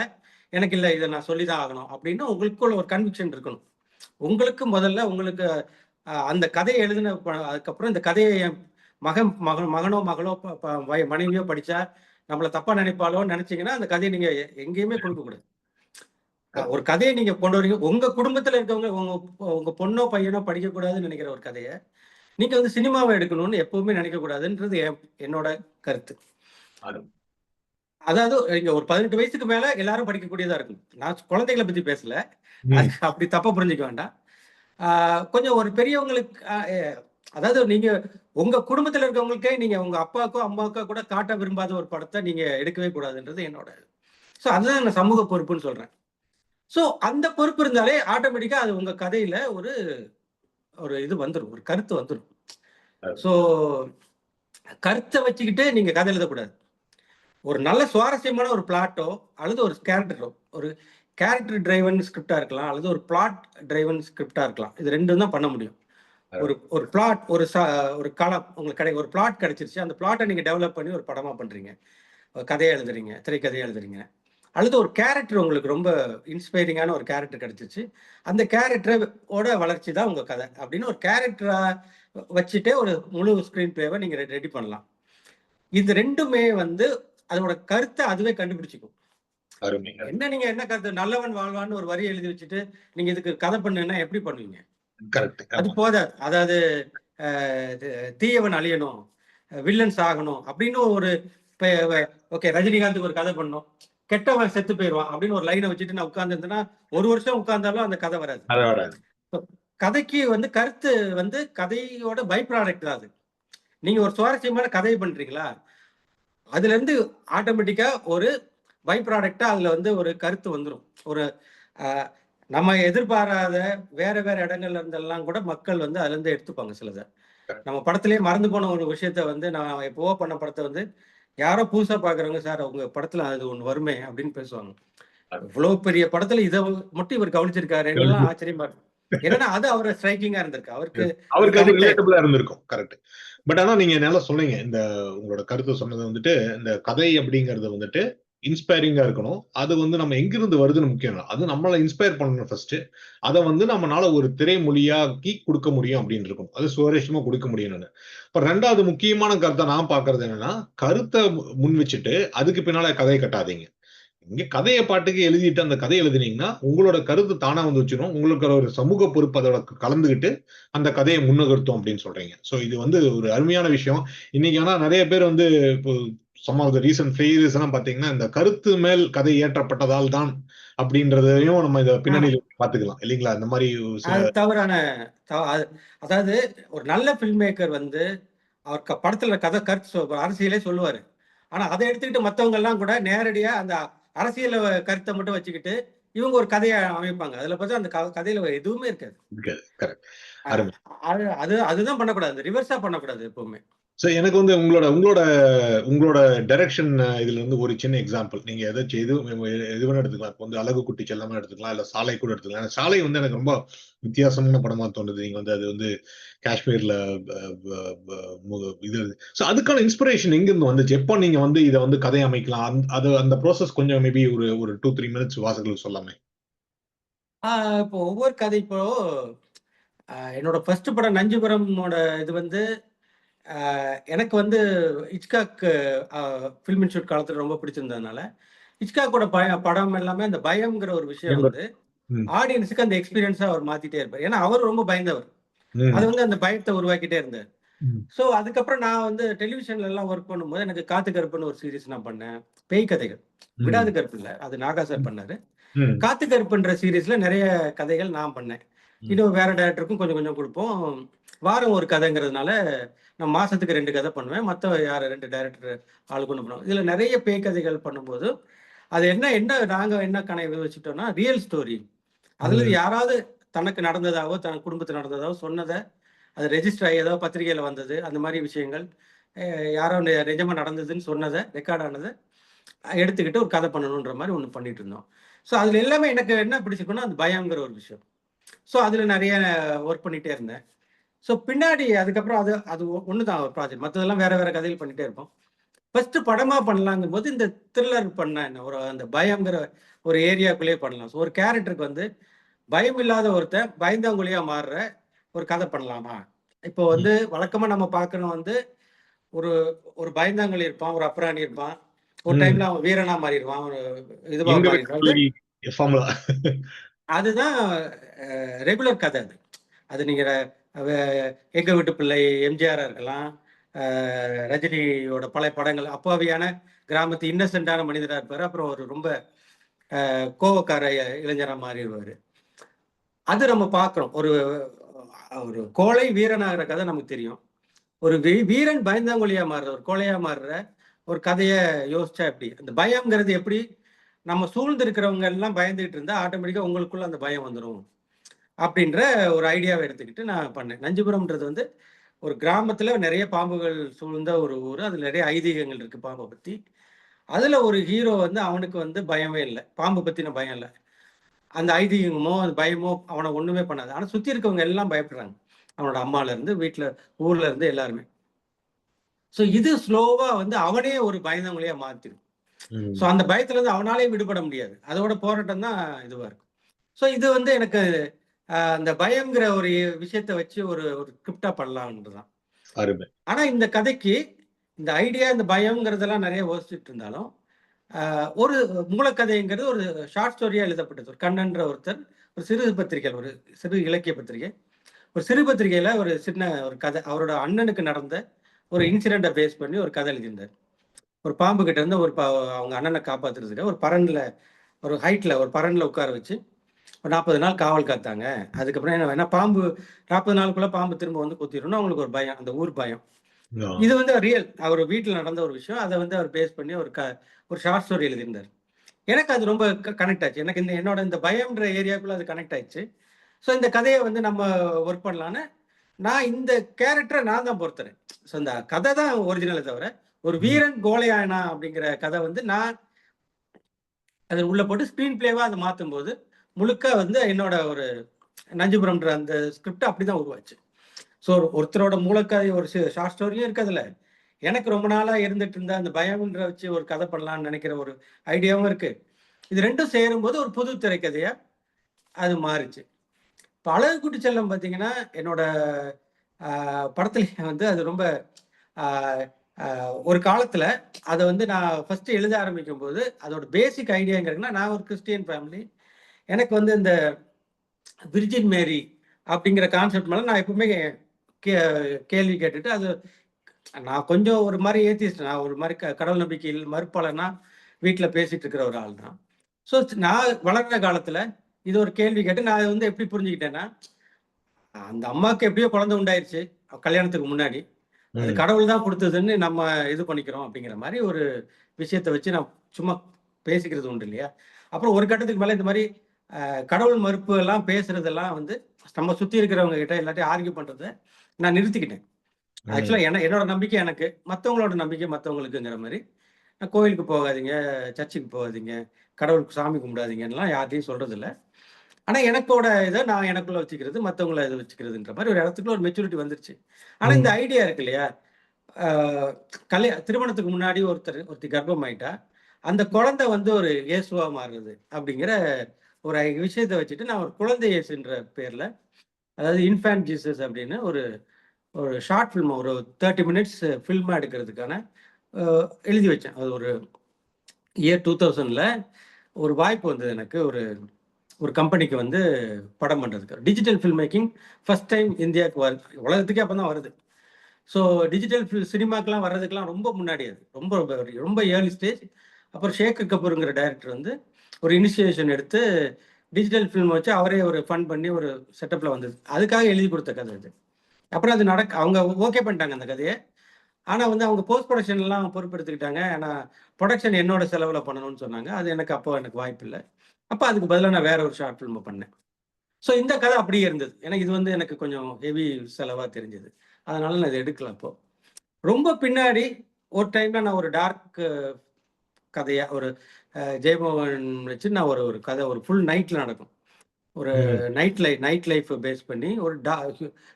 எனக்கு இல்ல, இத நான் சொல்லி தான் ஆகணும் அப்படின்னு உங்களுக்குள்ள ஒரு கன்விக்ஷன் இருக்கணும். உங்களுக்கு முதல்ல உங்களுக்கு அந்த கதைய எழுதின அதுக்கப்புறம் இந்த கதைய என் மகனோ, மகளோ, ப ப மனைவியோ படிச்சா நம்மள தப்பா நினைப்பாளோன்னு நினைச்சீங்கன்னா, அந்த கதைய நீங்க எங்கேயுமே கொடுக்கக்கூடாது. கரெக்ட். ஒரு கதைய நீங்க கொண்டு வரீங்க. உங்க குடும்பத்துல இருக்கவங்க உங்க உங்க பொண்ணோ, பையனோ படிக்கக்கூடாதுன்னு நினைக்கிற ஒரு கதைய, நீங்க வந்து சினிமாவா எடுக்கணும்னு எப்பவுமே நினைக்கக்கூடாதுன்றது என்னோட கருத்து. அருமை. அதாவது இங்க ஒரு 18 வயசுக்கு மேல எல்லாரும் படிக்கக்கூடியதா இருக்கணும். நான் குழந்தைகள பத்தி பேசல. அது ம். அப்படி தப்பா புரிஞ்சுக்க வேண்டாம். ஆ கொஞ்சம் ஒரு பெரியவங்களுக்கு அதாவது நீங்க உங்க குடும்பத்துல இருக்கவங்களுக்கே நீங்க உங்க அப்பாக்கோ அம்மாவுக்கோ கூட காட்ட விரும்பாத ஒரு படத்தை நீங்க எடுக்கவே கூடாதுன்றது என்னோட. ஸோ அதுதான் நான் சமூக பொறுப்புன்னு சொல்றேன். ஸோ அந்த பொறுப்பு இருந்தாலே ஆட்டோமேட்டிக்கா அது உங்க கதையில ஒரு ஒரு இது வந்துடும், ஒரு கருத்து வந்துடும். ஸோ கருத்தை வச்சுக்கிட்டு நீங்க கதை எழுதக்கூடாது. ஒரு நல்ல சுவாரஸ்யமான ஒரு பிளாட்டோ அல்லது ஒரு கேரக்டரோ, ஒரு கேரக்டர் டிரைவன் ஸ்கிரிப்டா இருக்கலாம் அல்லது ஒரு பிளாட் டிரைவன் ஸ்கிரிப்டா இருக்கலாம். இது ரெண்டும் தான் பண்ண முடியும். ஒரு ஒரு பிளாட் ஒரு களம் உங்களுக்கு ஒரு பிளாட் கிடைச்சிருச்சு. அந்த பிளாட்டை நீங்க டெவலப் பண்ணி ஒரு படமா பண்றீங்க, கதையை எழுதுறீங்க, திரைக்கதையை எழுதுறீங்க. அல்லது ஒரு கேரக்டர் உங்களுக்கு ரொம்ப இன்ஸ்பைரிங்கான ஒரு கேரக்டர் கிடைச்சிருச்சு, அந்த கேரக்டரோட வளர்ச்சி தான் உங்க கதை அப்படின்னு ஒரு கேரக்டரா வச்சுட்டே ஒரு முழு ஸ்கிரீன் பிளேவை நீங்க ரெடி பண்ணலாம். இது ரெண்டுமே வந்து அதோட கருத்தை அதுவே கண்டுபிடிச்சிக்கும். என்ன நீங்க என்ன கருத்து, நல்லவன் வாழ்வான்னு ஒரு வரி எழுதி வச்சுட்டு நீங்க இதுக்கு கதை பண்ணுன்னா எப்படி பண்ணுவீங்க? அது போதாது. அதாவது தீயவன் அழியணும், வில்லன்ஸ் ஆகணும் அப்படின்னு ஒரு ஓகே ரஜினிகாந்துக்கு ஒரு கதை பண்ணோம், கெட்டவன் செத்து போயிடுவான் அப்படின்னு ஒரு லைனை வச்சுட்டு நான் உட்கார்ந்து இருந்தேன்னா 1 வருஷம் உட்கார்ந்தாலும் அந்த கதை வராது. கதைக்கு வந்து கருத்து வந்து கதையோட பை ப்ராடக்ட் தான் அது. நீங்க ஒரு சுவாரஸ்யமான கதையை பண்றீங்களா, அதுல இருந்து ஆட்டோமேட்டிக்கா ஒரு பை ப்ராடக்டா அதுல வந்து ஒரு கருத்து வந்துடும். ஒரு நம்ம எதிர்பாராத வேற வேற இடங்கள்ல இருந்தெல்லாம் கூட மக்கள் வந்து அதுல இருந்து எடுத்துப்பாங்க சிலதை. நம்ம படத்திலேயே மறந்து போன ஒரு விஷயத்த வந்து நான் எப்பவோ பண்ண படத்தை வந்து யாரோ புதுசா பாக்குறவங்க, சார் உங்க படத்துல அது ஒண்ணு வருமே அப்படின்னு பேசுவாங்க. இவ்வளவு பெரிய படத்துல இதை மட்டும் இவர் கவனிச்சிருக்காரு, எல்லாம் ஆச்சரியமா இருக்கும். ஏன்னா அது அவரை ஸ்ட்ரைக்கிங்கா இருந்திருக்கு, அவருக்கு அது ரிலேட்டபிளா இருந்திருக்கும். கரெக்ட். பட் ஆனா நீங்க நல்லா சொன்னீங்க, இந்த உங்களோட கருத்து சொன்னது வந்துட்டு இந்த கதை அப்படிங்கறது வந்துட்டு இன்ஸ்பைரிங்கா இருக்கணும். அது வந்து நம்ம எங்கிருந்து வருதுன்னு முக்கியம் இல்லை, அது நம்மளை இன்ஸ்பயர் பண்ணணும் ஃபர்ஸ்ட். அதை வந்து நம்மளால ஒரு திரைமொழியாக்கி கொடுக்க முடியும் அப்படின்னு இருக்கும், அது சுவாரஸ்யமா கொடுக்க முடியும்னு. இப்ப 2வது முக்கியமான கருத்தை நான் பாக்குறது என்னன்னா, கருத்தை முன் வச்சுட்டு அதுக்கு பின்னால கதையை கட்டாதீங்க. இங்க கதையை பாட்டுக்கு எழுதிட்டு அந்த கதை எழுதினீங்கன்னா உங்களோட கருத்து தானா வந்து வச்சிடும். உங்களுக்கு ஒரு சமூக பொறுப்பு அதோட கலந்துகிட்டு அந்த கதையை முன்னகர்த்தும் அப்படின்னு சொல்றீங்க. சோ இது வந்து ஒரு அருமையான விஷயம். இன்னைக்கு ஆனா நிறைய பேர் வந்து இப்போ some of the recent failures எல்லாம் பாத்தீங்கன்னா இந்த கருத்து மேல் கதை ஏற்றப்பட்டதால் தான் அப்படின்றதையும் நம்ம இத பின்னணியில் பாத்துக்கலாம் இல்லைங்களா? இந்த மாதிரி தவறான அதாவது ஒரு நல்ல பில்ம் மேக்கர் வந்து அவர் படத்துல கருத்து அரசியலே சொல்லுவாரு. ஆனா அதை எடுத்துக்கிட்டு மத்தவங்க எல்லாம் கூட நேரடியா அந்த அரசியல் கருத்தை மட்டும் வச்சுக்கிட்டு இவங்க ஒரு கதையை அமைப்பாங்க. அதுல பார்த்தா அந்த கதையில எதுவுமே இருக்காது. அதுதான் பண்ணக்கூடாது, ரிவர்ஸா பண்ணக்கூடாது எப்பவுமே. எனக்கு வந்து உங்களோட டைரக்ஷன் இதுல இருந்து ஒரு சின்ன எக்ஸாம்பிள் நீங்க எதாச்சும் எது வேணும் எடுத்துக்கலாம். இப்போ வந்து அழகு குட்டி செல்லமா எடுத்துக்கலாம், இல்ல சாலை கூட எடுத்துக்கலாம். சாலை வந்து எனக்கு ரொம்ப வித்தியாசமான படமா தோணுது. நீங்க வந்து அது வந்து காஷ்மீர்ல இது அதுக்கான இன்ஸ்பிரேஷன் எங்க இருந்து வந்துச்சு? எப்போ நீங்க வந்து இதை வந்து கதை அமைக்கலாம், அந்த ப்ராசஸ் கொஞ்சம் மேபி ஒரு 2-3 மினிட்ஸ் வாசகர்கள் சொல்லாமே. இப்போ ஒவ்வொரு கதை இப்போ என்னோட ஃபர்ஸ்ட் படம் நஞ்சுபுரமோட இது வந்து எனக்கு வந்து ஹிச்காக் ஃபில்ம் இன்ஸ்டியூட் காலத்துல ரொம்ப பிடிச்சிருந்ததுனால ஹிச்காக்கோட படம் எல்லாமே அந்த பயம்ங்கிற ஒரு விஷயம் வந்து ஆடியன்ஸுக்கு அந்த எக்ஸ்பீரியன்ஸா அவர் மாத்திட்டே இருப்பார். ஏன்னா அவர் ரொம்ப பயந்தவர், அது வந்து அந்த பயத்தை உருவாக்கிட்டே இருந்தார். ஸோ அதுக்கப்புறம் நான் வந்து டெலிவிஷன்ல எல்லாம் ஒர்க் பண்ணும்போது எனக்கு காத்து கருப்புன்னு ஒரு சீரீஸ் நான் பண்ணேன், பேய் கதைகள். விடாது கருப்பு இல்ல, அது நாகா சார் பண்ணாரு. காத்து கருப்புன்ற சீரீஸ்ல நிறைய கதைகள் நான் பண்ணேன். இன்னும் வேற டைரக்டருக்கும் கொஞ்சம் கொஞ்சம் கொடுப்போம். வாரம் ஒரு கதைங்கிறதுனால நான் மாசத்துக்கு 2 கதை பண்ணுவேன், மற்ற யார் 2 டைரக்டர் ஆளுக்கு ஒன்று பண்ணுவோம். இதுல நிறைய பேய் கதைகள் பண்ணும்போது அது என்ன நாங்க என்ன கனவு வச்சுட்டோம்னா ரியல் ஸ்டோரி. அதுல யாராவது தனக்கு நடந்ததாவோ தன் குடும்பத்தில் நடந்ததாவோ சொன்னதை அது ரெஜிஸ்டர் ஆகி ஏதாவது பத்திரிகையில வந்தது, அந்த மாதிரி விஷயங்கள் யாரோ நிஜமா நடந்ததுன்னு சொன்னதை ரெக்கார்ட் ஆனதை எடுத்துக்கிட்டு ஒரு கதை பண்ணணுன்ற மாதிரி ஒன்று பண்ணிட்டு இருந்தோம். ஸோ அதுல எல்லாமே எனக்கு என்ன பிடிச்சிருக்குன்னா அந்த பயங்கிற ஒரு விஷயம். ஸோ அதுல நிறைய ஒர்க் பண்ணிட்டே இருந்தேன். ஸோ பின்னாடி அதுக்கப்புறம் அது ஒண்ணுதான் ஒரு ப்ராஜெக்ட், மற்றதெல்லாம் வேற வேற கதைகள் பண்ணிட்டே இருப்போம். ஃபர்ஸ்ட் படமா பண்ணலாங்கும் போது இந்த த்ரில்லர் பண்ண ஒரு அந்த பயங்கிற ஒரு ஏரியாக்குள்ளேயே பண்ணலாம். ஸோ ஒரு கேரக்டருக்கு வந்து பயம் இல்லாத ஒருத்தர் பயந்தாங்குழியா மாறுற ஒரு கதை பண்ணலாமா? இப்போ வந்து வழக்கமா நம்ம பார்க்கணும் வந்து ஒரு ஒரு பயந்தாங்குழி இருப்பான், ஒரு அப்ராணி இருப்பான், ஒரு டைம்ல அவன் வீரனா மாறிடுவான், ஒரு இதுவா மாறிடுவான். அதுதான் ரெகுலர் கதை. அது நீங்க எங்க வீட்டு பிள்ளை எம்ஜிஆரா இருக்கலாம், ரஜினியோட பழைய படங்கள், அப்பாவியான கிராமத்து இன்னசென்டான மனிதரா இருப்பாரு, அப்புறம் ஒரு ரொம்ப கோவக்கார இளைஞரா மாறிடுவாரு. அது நம்ம பார்க்குறோம். ஒரு ஒரு கோழை வீரனாகிற கதை நமக்கு தெரியும். ஒரு வீரன் பயந்தாங்கொழியா மாறுற, ஒரு கோழையா மாறுற ஒரு கதைய யோசிச்சா எப்படி? அந்த பயம்ங்கிறது எப்படி? நம்ம சூழ்ந்து இருக்கிறவங்க எல்லாம் பயந்துகிட்டு இருந்தா, ஆட்டோமேட்டிக்கா உங்களுக்குள்ள அந்த பயம் வந்துரும். அப்படின்ற ஒரு ஐடியாவ எடுத்துக்கிட்டு நான் பண்ணேன். நஞ்சுபுரம்ன்றது வந்து ஒரு கிராமத்துல நெறைய பாம்புகள் சூழ்ந்த ஒரு ஊரு. அதுல நெறைய ஐதீகங்கள் இருக்கு பாம்ப பத்தி. அதுல ஒரு ஹீரோ வந்து அவனுக்கு வந்து பயமே இல்ல. பாம்பு பத்தின பயம் இல்ல. அந்த ஐதீகமோ, அந்த பயமோ அவன ஒண்ணுமே பண்ணாது. ஆனா சுத்தி இருக்கவங்க எல்லாம் பயப்படுறாங்க. அவனோட அம்மால இருந்து, வீட்ல ஊர்ல இருந்து எல்லாருமே. ஸோ இது ஸ்லோவா வந்து அவனே ஒரு பயந்தாங்கொழியா மாத்திரும். ஸோ ம். அந்த பயத்துலருந்து அவனாலயும் விடுபட முடியாது. அதோட போராட்டம் தான் இதுவா இருக்கும். ஸோ இது வந்து எனக்கு அந்த பயம்ங்கிற ஒரு விஷயத்த வச்சு ஒரு ஒரு ஸ்கிரிப்ட்டா பண்ணலாம்ன்றது தான். அருமை. ஆனா இந்த கதைக்கு இந்த ஐடியா, இந்த பயம்ங்கிறதெல்லாம் நெறைய யோசிச்சுட்டு இருந்தாலும், ஒரு மூலக்கதைங்கிறது ஒரு ஷார்ட் ஸ்டோரியா எழுதப்பட்டது. ஒரு கண்ணன்ற ஒருத்தர் ஒரு சிறு பத்திரிகை, ஒரு சிறு இலக்கிய பத்திரிகை. ஒரு சிறு பத்திரிகையில ஒரு சின்ன ஒரு கதை. அவரோட அண்ணனுக்கு நடந்த ஒரு இன்சிடென்ட்ட பேஸ் பண்ணி ஒரு கதை எழுதியிருந்தாரு. ஒரு பாம்பு கிட்ட இருந்து அவங்க அண்ணன காப்பாத்துறதுக்கு ஒரு பரண்ல ஒரு ஹைட்ல ஒரு பரண்ல உட்கார வச்சு ஒரு 40 நாள் காவல் காத்தாங்க. அதுக்கப்புறம் ஏன்னா பாம்பு 40 நாளுக்குள்ள பாம்பு திரும்ப வந்து கொத்திரும்னு அவங்களுக்கு ஒரு பயம். அந்த ஊர் பயம். ஆ. இது வந்து ரியல். அவர் வீட்ல நடந்த ஒரு விஷயம். அத வந்து அவர் பேஸ் பண்ணி ஒரு ஷார்ட் ஸ்டோரி எழுதியிருந்தாரு. எனக்கு அது ரொம்ப கனெக்ட் ஆச்சு. எனக்கு என்னோட இந்த பயம்ன்ற ஏரியாக்குள்ள அது கனெக்ட் ஆயிடுச்சு. ஸோ இந்த கதைய வந்து நம்ம ஒர்க் பண்ணலான்னு, நான் இந்த கேரக்டர நான் தான் பொறுத்துறேன். ஸோ இந்த கதை தான் ஒரிஜினலே தவிர, ஒரு ம். வீரன் கோழையானா அப்படிங்கிற கதை வந்து நான் அத உள்ள போட்டு ஸ்க்ரீன் பிளேவா அத மாத்தும்போது, முழுக்க வந்து என்னோட ஒரு நஞ்சுபுரம்ன்ற அந்த ஸ்கிரிப்ட் அப்படிதான் உருவாச்சு. ஸோ ஒருத்தரோட மூலக்கதை ஒரு ஷார்ட் ஸ்டோரியும் இருக்கு அதுல. எனக்கு ரொம்ப நாளா இருந்துட்டு இருந்த அந்த பயம்ன்ற வச்சு ஒரு கதை பண்ணலாம்னு நெனைக்கிற ஒரு ஐடியாவும் இருக்கு. இது 2ம் சேரும்போது ஒரு புது திரைக்கதையா அது மாறுச்சு. இப்ப அழகுக்குட்டி செல்லம் பார்த்தீங்கன்னா, என்னோட படத்திலேயே வந்து அது ரொம்ப ஆ ஆ ஒரு காலத்தில அத வந்து நான் ஃபர்ஸ்ட்டு எழுத ஆரம்பிக்கும்போது, அதோட பேசிக் ஐடியாங்கிறதுனா, நான் ஒரு கிறிஸ்டியன் ஃபேமிலி. எனக்கு வந்து இந்த விர்ஜின் மேரி அப்படிங்கிற கான்செப்ட் மேல நான் எப்பவுமே கே கேள்வி கேட்டுட்டு, அது நான் கொஞ்சம் ஒரு மாரி ஏத்திஸ்ட். நான் ஒரு மாரி கடவுள் நம்பிக்கையில் மறுப்பாளனா வீட்ல பேசிட்டு இருக்கிற ஒரு ஆள் தான். ஸோ நான் வளர்ற காலத்தில இது ஒரு கேள்வி கேட்டு நான் அத வந்து எப்படி புரிஞ்சுக்கிட்டேன்னா, அந்த அம்மாக்கு எப்படியோ குழந்தை உண்டாயிருச்சு. கல்யாணத்துக்கு முன்னாடி. அது ம். கடவுள் தான் குடுத்ததுன்னு நம்ம இது பண்ணிக்கிறோம் அப்படிங்கிற மாரி ஒரு விஷயத்த வச்சு நான் சும்மா பேசிக்கிறது உண்டு இல்லையா? அப்புறம் ஒரு கட்டத்துக்கு மேல இந்த மாரி கடவுள் மறுப்பு எல்லாம் பேசுறதெல்லாம் வந்து நம்ம சுத்தி இருக்கிறவங்க கிட்ட எல்லாத்தையும் ஆர்க்யூ பண்றத நான் நிறுத்திக்கிட்டேன். ஆக்சுவலா ம். என்னோட நம்பிக்கை எனக்கு, மத்தவங்களோட நம்பிக்கை மத்தவங்களுக்குங்கிற மாரி. கோயிலுக்கு போகாதீங்க, சர்ச்சுக்கு போகாதீங்க, கடவுளுக்கு சாமி கும்பிடாதீங்கன்னுலாம் யார்ட்டயும் சொல்றதில்ல. ஆனா எனக்கோட இத நான் எனக்குள்ள வச்சுக்கிறது, மத்தவங்கள இத வச்சுக்கிறதுன்ற மாரி ஒரு இடத்துக்குள்ள ஒரு மெச்சூரிட்டி வந்துருச்சு. ஆனா இந்த ம். ஐடியா இருக்கு இல்லையா? ஆ திருமணத்துக்கு முன்னாடி ஒருத்தி கர்ப்பமாயிட்டா, அந்த குழந்தை வந்து ஒரு இயேசுவா மாறுறது அப்படிங்கிற ஒரு விஷயத்த வச்சுட்டு நான் ஒரு குழந்தை இயேசுன்ற பேர்ல, அதாவது இன்ஃபான்ட் ஜீசஸ் அப்படின்னு ஒரு ஒரு ஷார்ட் ஃபில்ம் ஒரு 30 மினிட்ஸ் ஃபில்மா எடுக்கிறதுக்கான அ எழுதி வச்சேன். அது ஒரு இயர் 2000ல ஒரு வாய்ப்பு வந்தது எனக்கு. ஒரு ஒரு கம்பெனிக்கு வந்து படம் பண்றதுக்கு. Digital film making first time இந்தியாவுக்கு வருது. உலகத்துக்கே அப்ப தான் வருது. ஸோ டிஜிட்டல் சினிமாக்கெல்லாம் வர்றதுக்கெல்லாம் ரொம்ப முன்னாடி அது. ரொம்ப ரொம்ப ரொம்ப ஏர்லி ஸ்டேஜ். அப்புறம் ஷேகர் கபூர்ங்கிற டைரக்டர் வந்து ஒரு இனிஷியேஷன் எடுத்து டிஜிட்டல் ஃபில்ம் வச்சு அவரே ஒரு ஃபண்ட் பண்ணி ஒரு செட்டப்ல வந்தது. அதுக்காக எழுதி குடுத்த கதை இது. அப்புறம் அது அவங்க ஓகே பண்ணிட்டாங்க அந்த கதைய. ஆனா வந்து அவங்க போஸ்ட் புரொடக்ஷன்லாம் பொறுப்பெடுத்துக்கிட்டாங்க. ஆனா புரொடக்ஷன் என்னோட செலவுல பண்ணணும்னு சொன்னாங்க. அது எனக்கு வாய்ப்பு இல்ல. அப்ப அதுக்கு பதிலா நான் வேற ஒரு ஷார்ட் ஃபில்ம் பண்ணேன். ஸோ இந்த கதை அப்படியே இருந்தது. ஏன்னா இது வந்து எனக்கு கொஞ்சம் ஹெவி செலவா தெரிஞ்சது. அதனால நான் இத எடுக்கல அப்போ. ரொம்ப பின்னாடி ஒரு டைம்ல நான் ஒரு டார்க் கதையா ஒரு ஜெயமோகன் வச்சு நான் ஒரு ஒரு கதை ஒரு ஃபுல் நைட்ல நடக்கும். ஒரு ம். நைட் லைஃப் பேஸ் பண்ணி ஒரு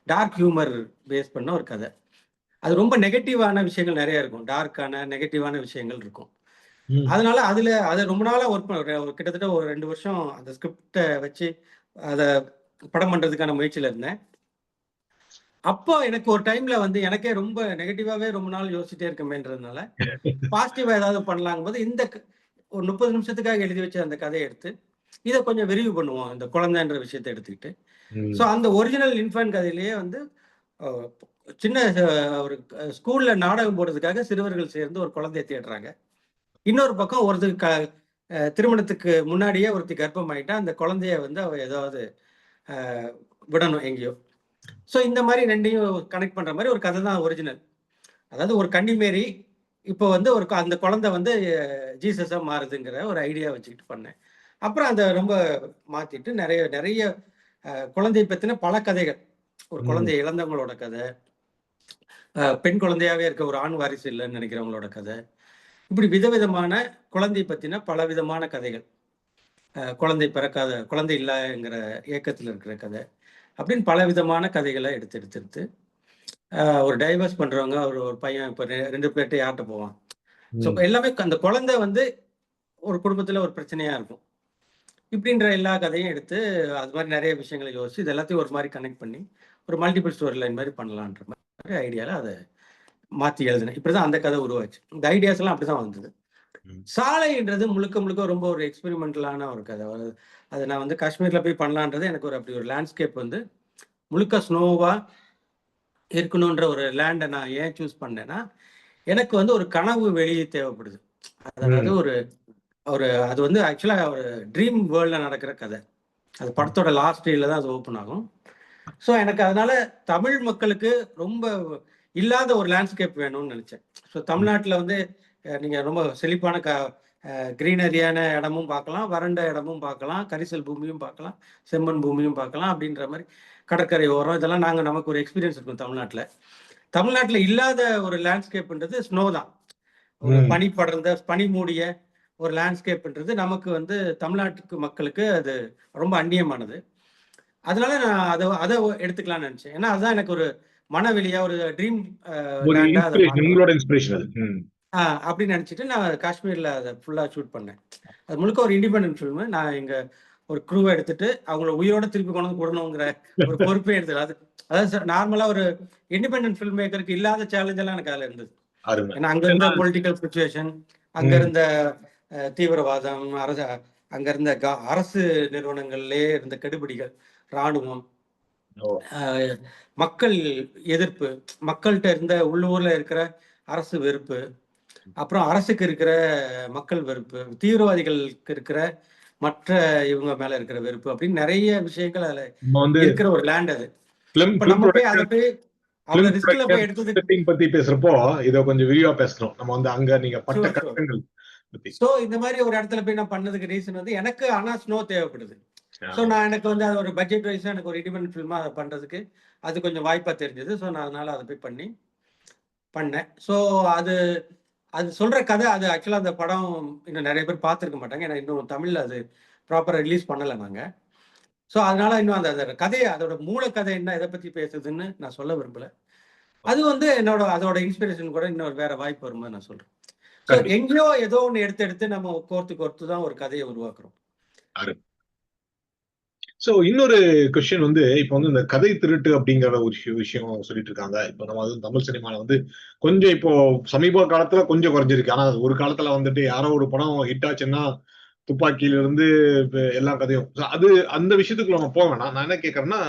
டார்க் ஹியூமர் பேஸ் பண்ண ஒரு கதை. அது ரொம்ப நெகட்டிவான விஷயங்கள் நெறைய இருக்கும். டார்க்கான நெகட்டிவான விஷயங்கள் இருக்கும். ம். அதனால அத ரொம்ப நாளா ஒர்க் பண்ண ஒரு கிட்டத்தட்ட ஒரு 2 வருஷம் அந்த ஸ்கிரிப்ட்ட வச்சு அத படம் பண்றதுக்கான முயற்சியில இருந்தேன். அப்போ எனக்கு ஒரு டைம்ல வந்து எனக்கே ரொம்ப நெகட்டிவாவே ரொம்ப நாள் யோசிச்சுட்டே இருக்கமேன்றதுனால, பாசிட்டிவா ஏதாவது பண்ணலாங்கும்போது இந்த ஒரு 30 நிமிஷத்துக்காக எழுதி வச்ச அந்த கதைய எடுத்து, இத கொஞ்சம் விரிவு பண்ணுவோம். இந்த குழந்தைன்ற விஷயத்த எடுத்துக்கிட்டு. ஸோ ம். அந்த ஒரிஜினல் இன்ஃபான்ட் கதையிலேயே வந்து அ சின்ன ஒரு ஸ்கூல்ல நாடகம் போடுறதுக்காக சிறுவர்கள் சேர்ந்து ஒரு குழந்தைய தேடுறாங்க. இன்னொரு பக்கம் ஒருத்தர் திருமணத்துக்கு முன்னாடியே ஒருத்தி கர்ப்பமாயிட்டா, அந்த குழந்தைய வந்து அவ ஏதாவது விடணும் எங்கேயோ. ஸோ இந்த மாதிரி ரெண்டையும் கனெக்ட் பண்ற மாதிரி ஒரு கதை தான் ஒரிஜினல். அதாவது ஒரு கன்னிமேரி இப்போ வந்து அந்த குழந்தை வந்து ஜீசஸா மாறுதுங்கிற ஒரு ஐடியா வச்சுக்கிட்டு பண்ணேன். அப்புறம் அதை ரொம்ப மாத்திட்டு நிறைய நிறைய குழந்தையை பத்தின பல கதைகள், ஒரு குழந்தைய இழந்தவங்களோட கதை, பெண் குழந்தையாவே இருக்க ஒரு ஆண் வாரிசு இல்லைன்னு நினைக்கிறவங்களோட கதை, இப்படி விதவிதமான குழந்தை பத்தின பல விதமான கதைகள், குழந்தை பிறக்காத குழந்தை இல்லைங்கிற ஏக்கத்தில் இருக்கிற கதை, அப்படின்னு பல விதமான கதைகளை எடுத்து எடுத்து எடுத்து ஒரு டைவர்ஸ் பண்றவங்க ஒரு பையன் இப்போ 2 பேர்கிட்ட யார்கிட்ட போவான். ஸோ எல்லாமே அந்த குழந்தை வந்து ஒரு குடும்பத்துல ஒரு பிரச்சனையா இருக்கும். இப்படின்ற எல்லா கதையும் எடுத்து அது மாதிரி நிறைய விஷயங்களை யோசிச்சு இது எல்லாத்தையும் ஒரு மாதிரி கனெக்ட் பண்ணி ஒரு மல்டிபிள் ஸ்டோரி லைன் மாதிரி பண்ணலான்ற மாதிரி ஐடியால அதை மாத்தி எழுதினேன். இப்படிதான் அந்த கதை உருவாச்சு. இந்த ஐடியாஸ் எல்லாம் அப்படிதான் வந்தது. சாலைன்றது முழுக்க முழுக்க ரொம்ப ஒரு எக்ஸ்பெரிமெண்டலான ஒரு கதை. அதை நான் வந்து காஷ்மீர்ல போய் பண்ணலான்றது எனக்கு அப்படி ஒரு லேண்ட்ஸ்கேப் வந்து முழுக்க ஸ்னோவா இருக்கணுன்ற ஒரு லேண்டை நான் ஏன் சூஸ் பண்ணேன்னா, எனக்கு வந்து ஒரு கனவு வெளியே தேவைப்படுது. அதாவது ஒரு அது வந்து ஆக்சுவலா ஒரு ட்ரீம் வேர்ல்ட்ல நடக்கிற கதை. அது படத்தோட லாஸ்ட் டேல தான் அது ஓப்பன் ஆகும். ஸோ எனக்கு அதனால தமிழ் மக்களுக்கு ரொம்ப இல்லாத ஒரு லேண்ட்ஸ்கேப் வேணும்னு நினைச்சேன். ஸோ தமிழ்நாட்டில் வந்து நீங்க ரொம்ப செழிப்பான கிரீனரியான இடமும் பார்க்கலாம், வறண்ட இடமும் பார்க்கலாம், கரிசல் பூமியும் பார்க்கலாம், செம்மண் பூமியும் பார்க்கலாம். அப்படின்ற மாதிரி கடற்கரை ஓரம் இதெல்லாம் நமக்கு ஒரு எக்ஸ்பீரியன்ஸ் இருக்கும் தமிழ்நாட்டில். தமிழ்நாட்டில் இல்லாத ஒரு லேண்ட்ஸ்கேப்ன்றது ஸ்னோ தான். ஒரு பனி படர்ந்த பனி மூடிய ஒரு லேண்ட்ஸ்கேப்ன்றது நமக்கு வந்து தமிழ்நாட்டுக்கு மக்களுக்கு அது ரொம்ப அந்நியமானது. அதனால நான் அதை எடுத்துக்கலாம்னு நினைச்சேன். ஏன்னா அதுதான் எனக்கு ஒரு மனவெளியா ஒரு ட்ரீம் அப்படின்னு நினைச்சிட்டு நான் காஷ்மீர்ல அதை ஃபுல்லா ஷூட் பண்ணேன். அது முழுக்க ஒரு இண்டிபெண்டன்ட் ஃபில்ம். நான் எங்க ஒரு க்ரூவை எடுத்துட்டு அவங்கள உயிரோட திருப்பி கொண்டு வந்து கொடுக்கணுங்கிற ஒரு பொறுப்பே எடுத்து அதாவது நார்மலா ஒரு இண்டிபெண்டன்ட் ஃபில்ம் மேக்கருக்கு இல்லாத சேலஞ்ச் எல்லாம் எனக்கு அதுல இருந்தது. ஏன்னா அங்க இருந்த பொலிட்டிக்கல் சிச்சுவேஷன், அங்க இருந்த தீவிரவாதம், அங்க இருந்த அரசு நிறுவனங்கள்லயே இருந்த கெடுபிடிகள், இராணுவம், மக்கள் எதிர்ப்பு, மக்கள்கிட்ட இருந்த உள்ளூர்ல இருக்கிற அரசு வெறுப்பு, அப்புறம் அரசுக்கு இருக்கிற மக்கள் வெறுப்பு, தீவிரவாதிகளுக்கு இருக்கிற மற்ற இவங்க மேல இருக்கிற வெறுப்பு, அப்படின்னு நிறைய விஷயங்கள் அதுல இருக்கிற ஒரு லேண்ட் அது. நம்ம போய் அதை போய் அவ்வளவு ரிஸ்க்ல போய் எடுத்தது பத்தி பேசுறப்போ இத கொஞ்சம் விரிவா பேசணும். நம்ம வந்து அங்க நீங்க பட்ட கஷ்டங்கள். சோ இந்த மாதிரி ஒரு இடத்துல போய் நான் பண்ணதுக்கு ரீசன் வந்து எனக்கு ஆனா ஸ்னோ தேவைப்படுது. ஸோ நான் எனக்கு வந்து அது ஒரு பட்ஜெட் வைஸா எனக்கு ஒரு இண்டிபெண்டன்ட் ஃபில்மா பண்றதுக்கு அது கொஞ்சம் வாய்ப்பா தெரிஞ்சது. ஸோ நான் அதனால அதை போய் பண்ணேன். ஸோ அது சொல்ற கதை அது ஆக்சுவலா அந்த படம் இன்னும் நிறைய பேர் பார்த்துருக்க மாட்டாங்க. ஏன்னா இன்னும் தமிழ்ல அது ப்ராப்பரா ரிலீஸ் பண்ணலை நாங்க. ஸோ அதனால இன்னும் அந்த கதையை அதோட மூல கதை என்ன எதை பத்தி பேசுதுன்னு நான் சொல்ல விரும்பல. அது வந்து அதோட இன்ஸ்பிரேஷன் கூட இன்னொரு வேற வாய்ப்பு வரும்போது நான் சொல்றேன். ஸோ எங்கேயோ ஏதோ ஒன்று எடுத்து நம்ம கோர்த்து தான் ஒரு கதையை உருவாக்குறோம். சோ இன்னொரு கொஸ்டின் வந்து இப்ப வந்து இந்த கதை திருட்டு அப்படிங்கிற ஒரு விஷயம் சொல்லிட்டு இருக்காங்க. இப்ப நம்ம வந்து தமிழ் சினிமால வந்து கொஞ்சம் இப்போ சமீப காலத்துல கொஞ்சம் குறைஞ்சிருக்கு. ஆனா ஒரு காலத்துல வந்துட்டு யாரோ ஒரு படம் ஹிட் ஆச்சுன்னா துப்பாக்கியில இருந்து எல்லா கதையும் அது அந்த விஷயத்துக்குள்ள நம்ம போக வேணாம். நான் என்ன கேட்கறேன்னா,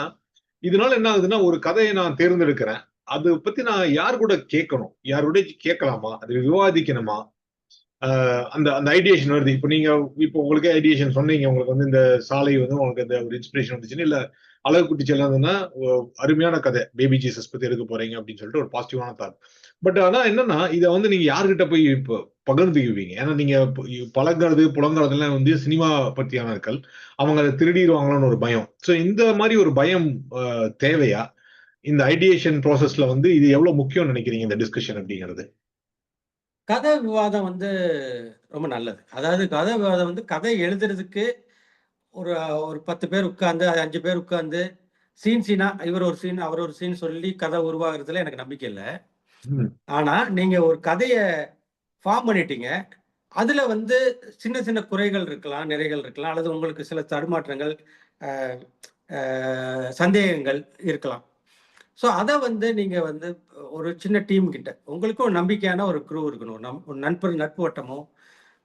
இதனால என்ன ஆகுதுன்னா ஒரு கதையை நான் தேர்ந்தெடுக்கிறேன். அது பத்தி நான் யார் கூட கேட்கணும், யாரோட கேட்கலாமா, அது விவாதிக்கணுமா, அந்த அந்த ஐடியேஷன் வருது. இப்போ உங்களுக்கே ஐடியேஷன் சொன்னீங்க. உங்களுக்கு வந்து இந்த சாலை வந்து உங்களுக்கு இந்த ஒரு இன்ஸ்பிரேஷன் வந்துச்சுன்னு, இல்ல அழகுக்குட்டி செல்வம்னா அருமையான கதை, பேபி ஜீசஸ் பத்தி எடுக்க போறீங்க அப்படின்னு சொல்லிட்டு ஒரு பாசிட்டிவான தாட். பட் ஆனா என்னன்னா இதை வந்து நீங்க யாருகிட்ட போய் இப்போ பகிர்ந்துக்குவீங்க? ஏன்னா நீங்க புலங்குறதுலாம் வந்து சினிமா பத்தியானர்கள், அவங்க அதை திருடிடுவாங்களோன்னு ஒரு பயம். சோ இந்த மாதிரி ஒரு பயம் தேவையா? இந்த ஐடியேஷன் ப்ராசஸ்ல வந்து இது எவ்வளவு முக்கியம் நினைக்கிறீங்க இந்த டிஸ்கஷன் அப்படிங்கிறது? கதை விவாதம் வந்து ரொம்ப நல்லது. அதாவது கதை விவாதம் வந்து கதை எழுதுறதுக்கு ஒரு 10 பேர் உட்கார்ந்து 5 பேர் உட்கார்ந்து சீனா இவர் ஒரு சீன் அவர் ஒரு சீன் சொல்லி கதை உருவாகிறதுல எனக்கு நம்பிக்கை இல்லை. ஆனா நீங்க ஒரு கதையை ஃபார்ம் பண்ணிட்டீங்க, அதுல வந்து சின்ன சின்ன குறைகள் இருக்கலாம், நிறைகள் இருக்கலாம், அல்லது உங்களுக்கு சில தடுமாற்றங்கள், சந்தேகங்கள் இருக்கலாம். ஸோ அதை வந்து நீங்க வந்து ஒரு சின்ன டீம் கிட்ட உங்களுக்கும் நம்பிக்கையான ஒரு குரூ இருக்கணும். ஒரு நட்பு வட்டமோ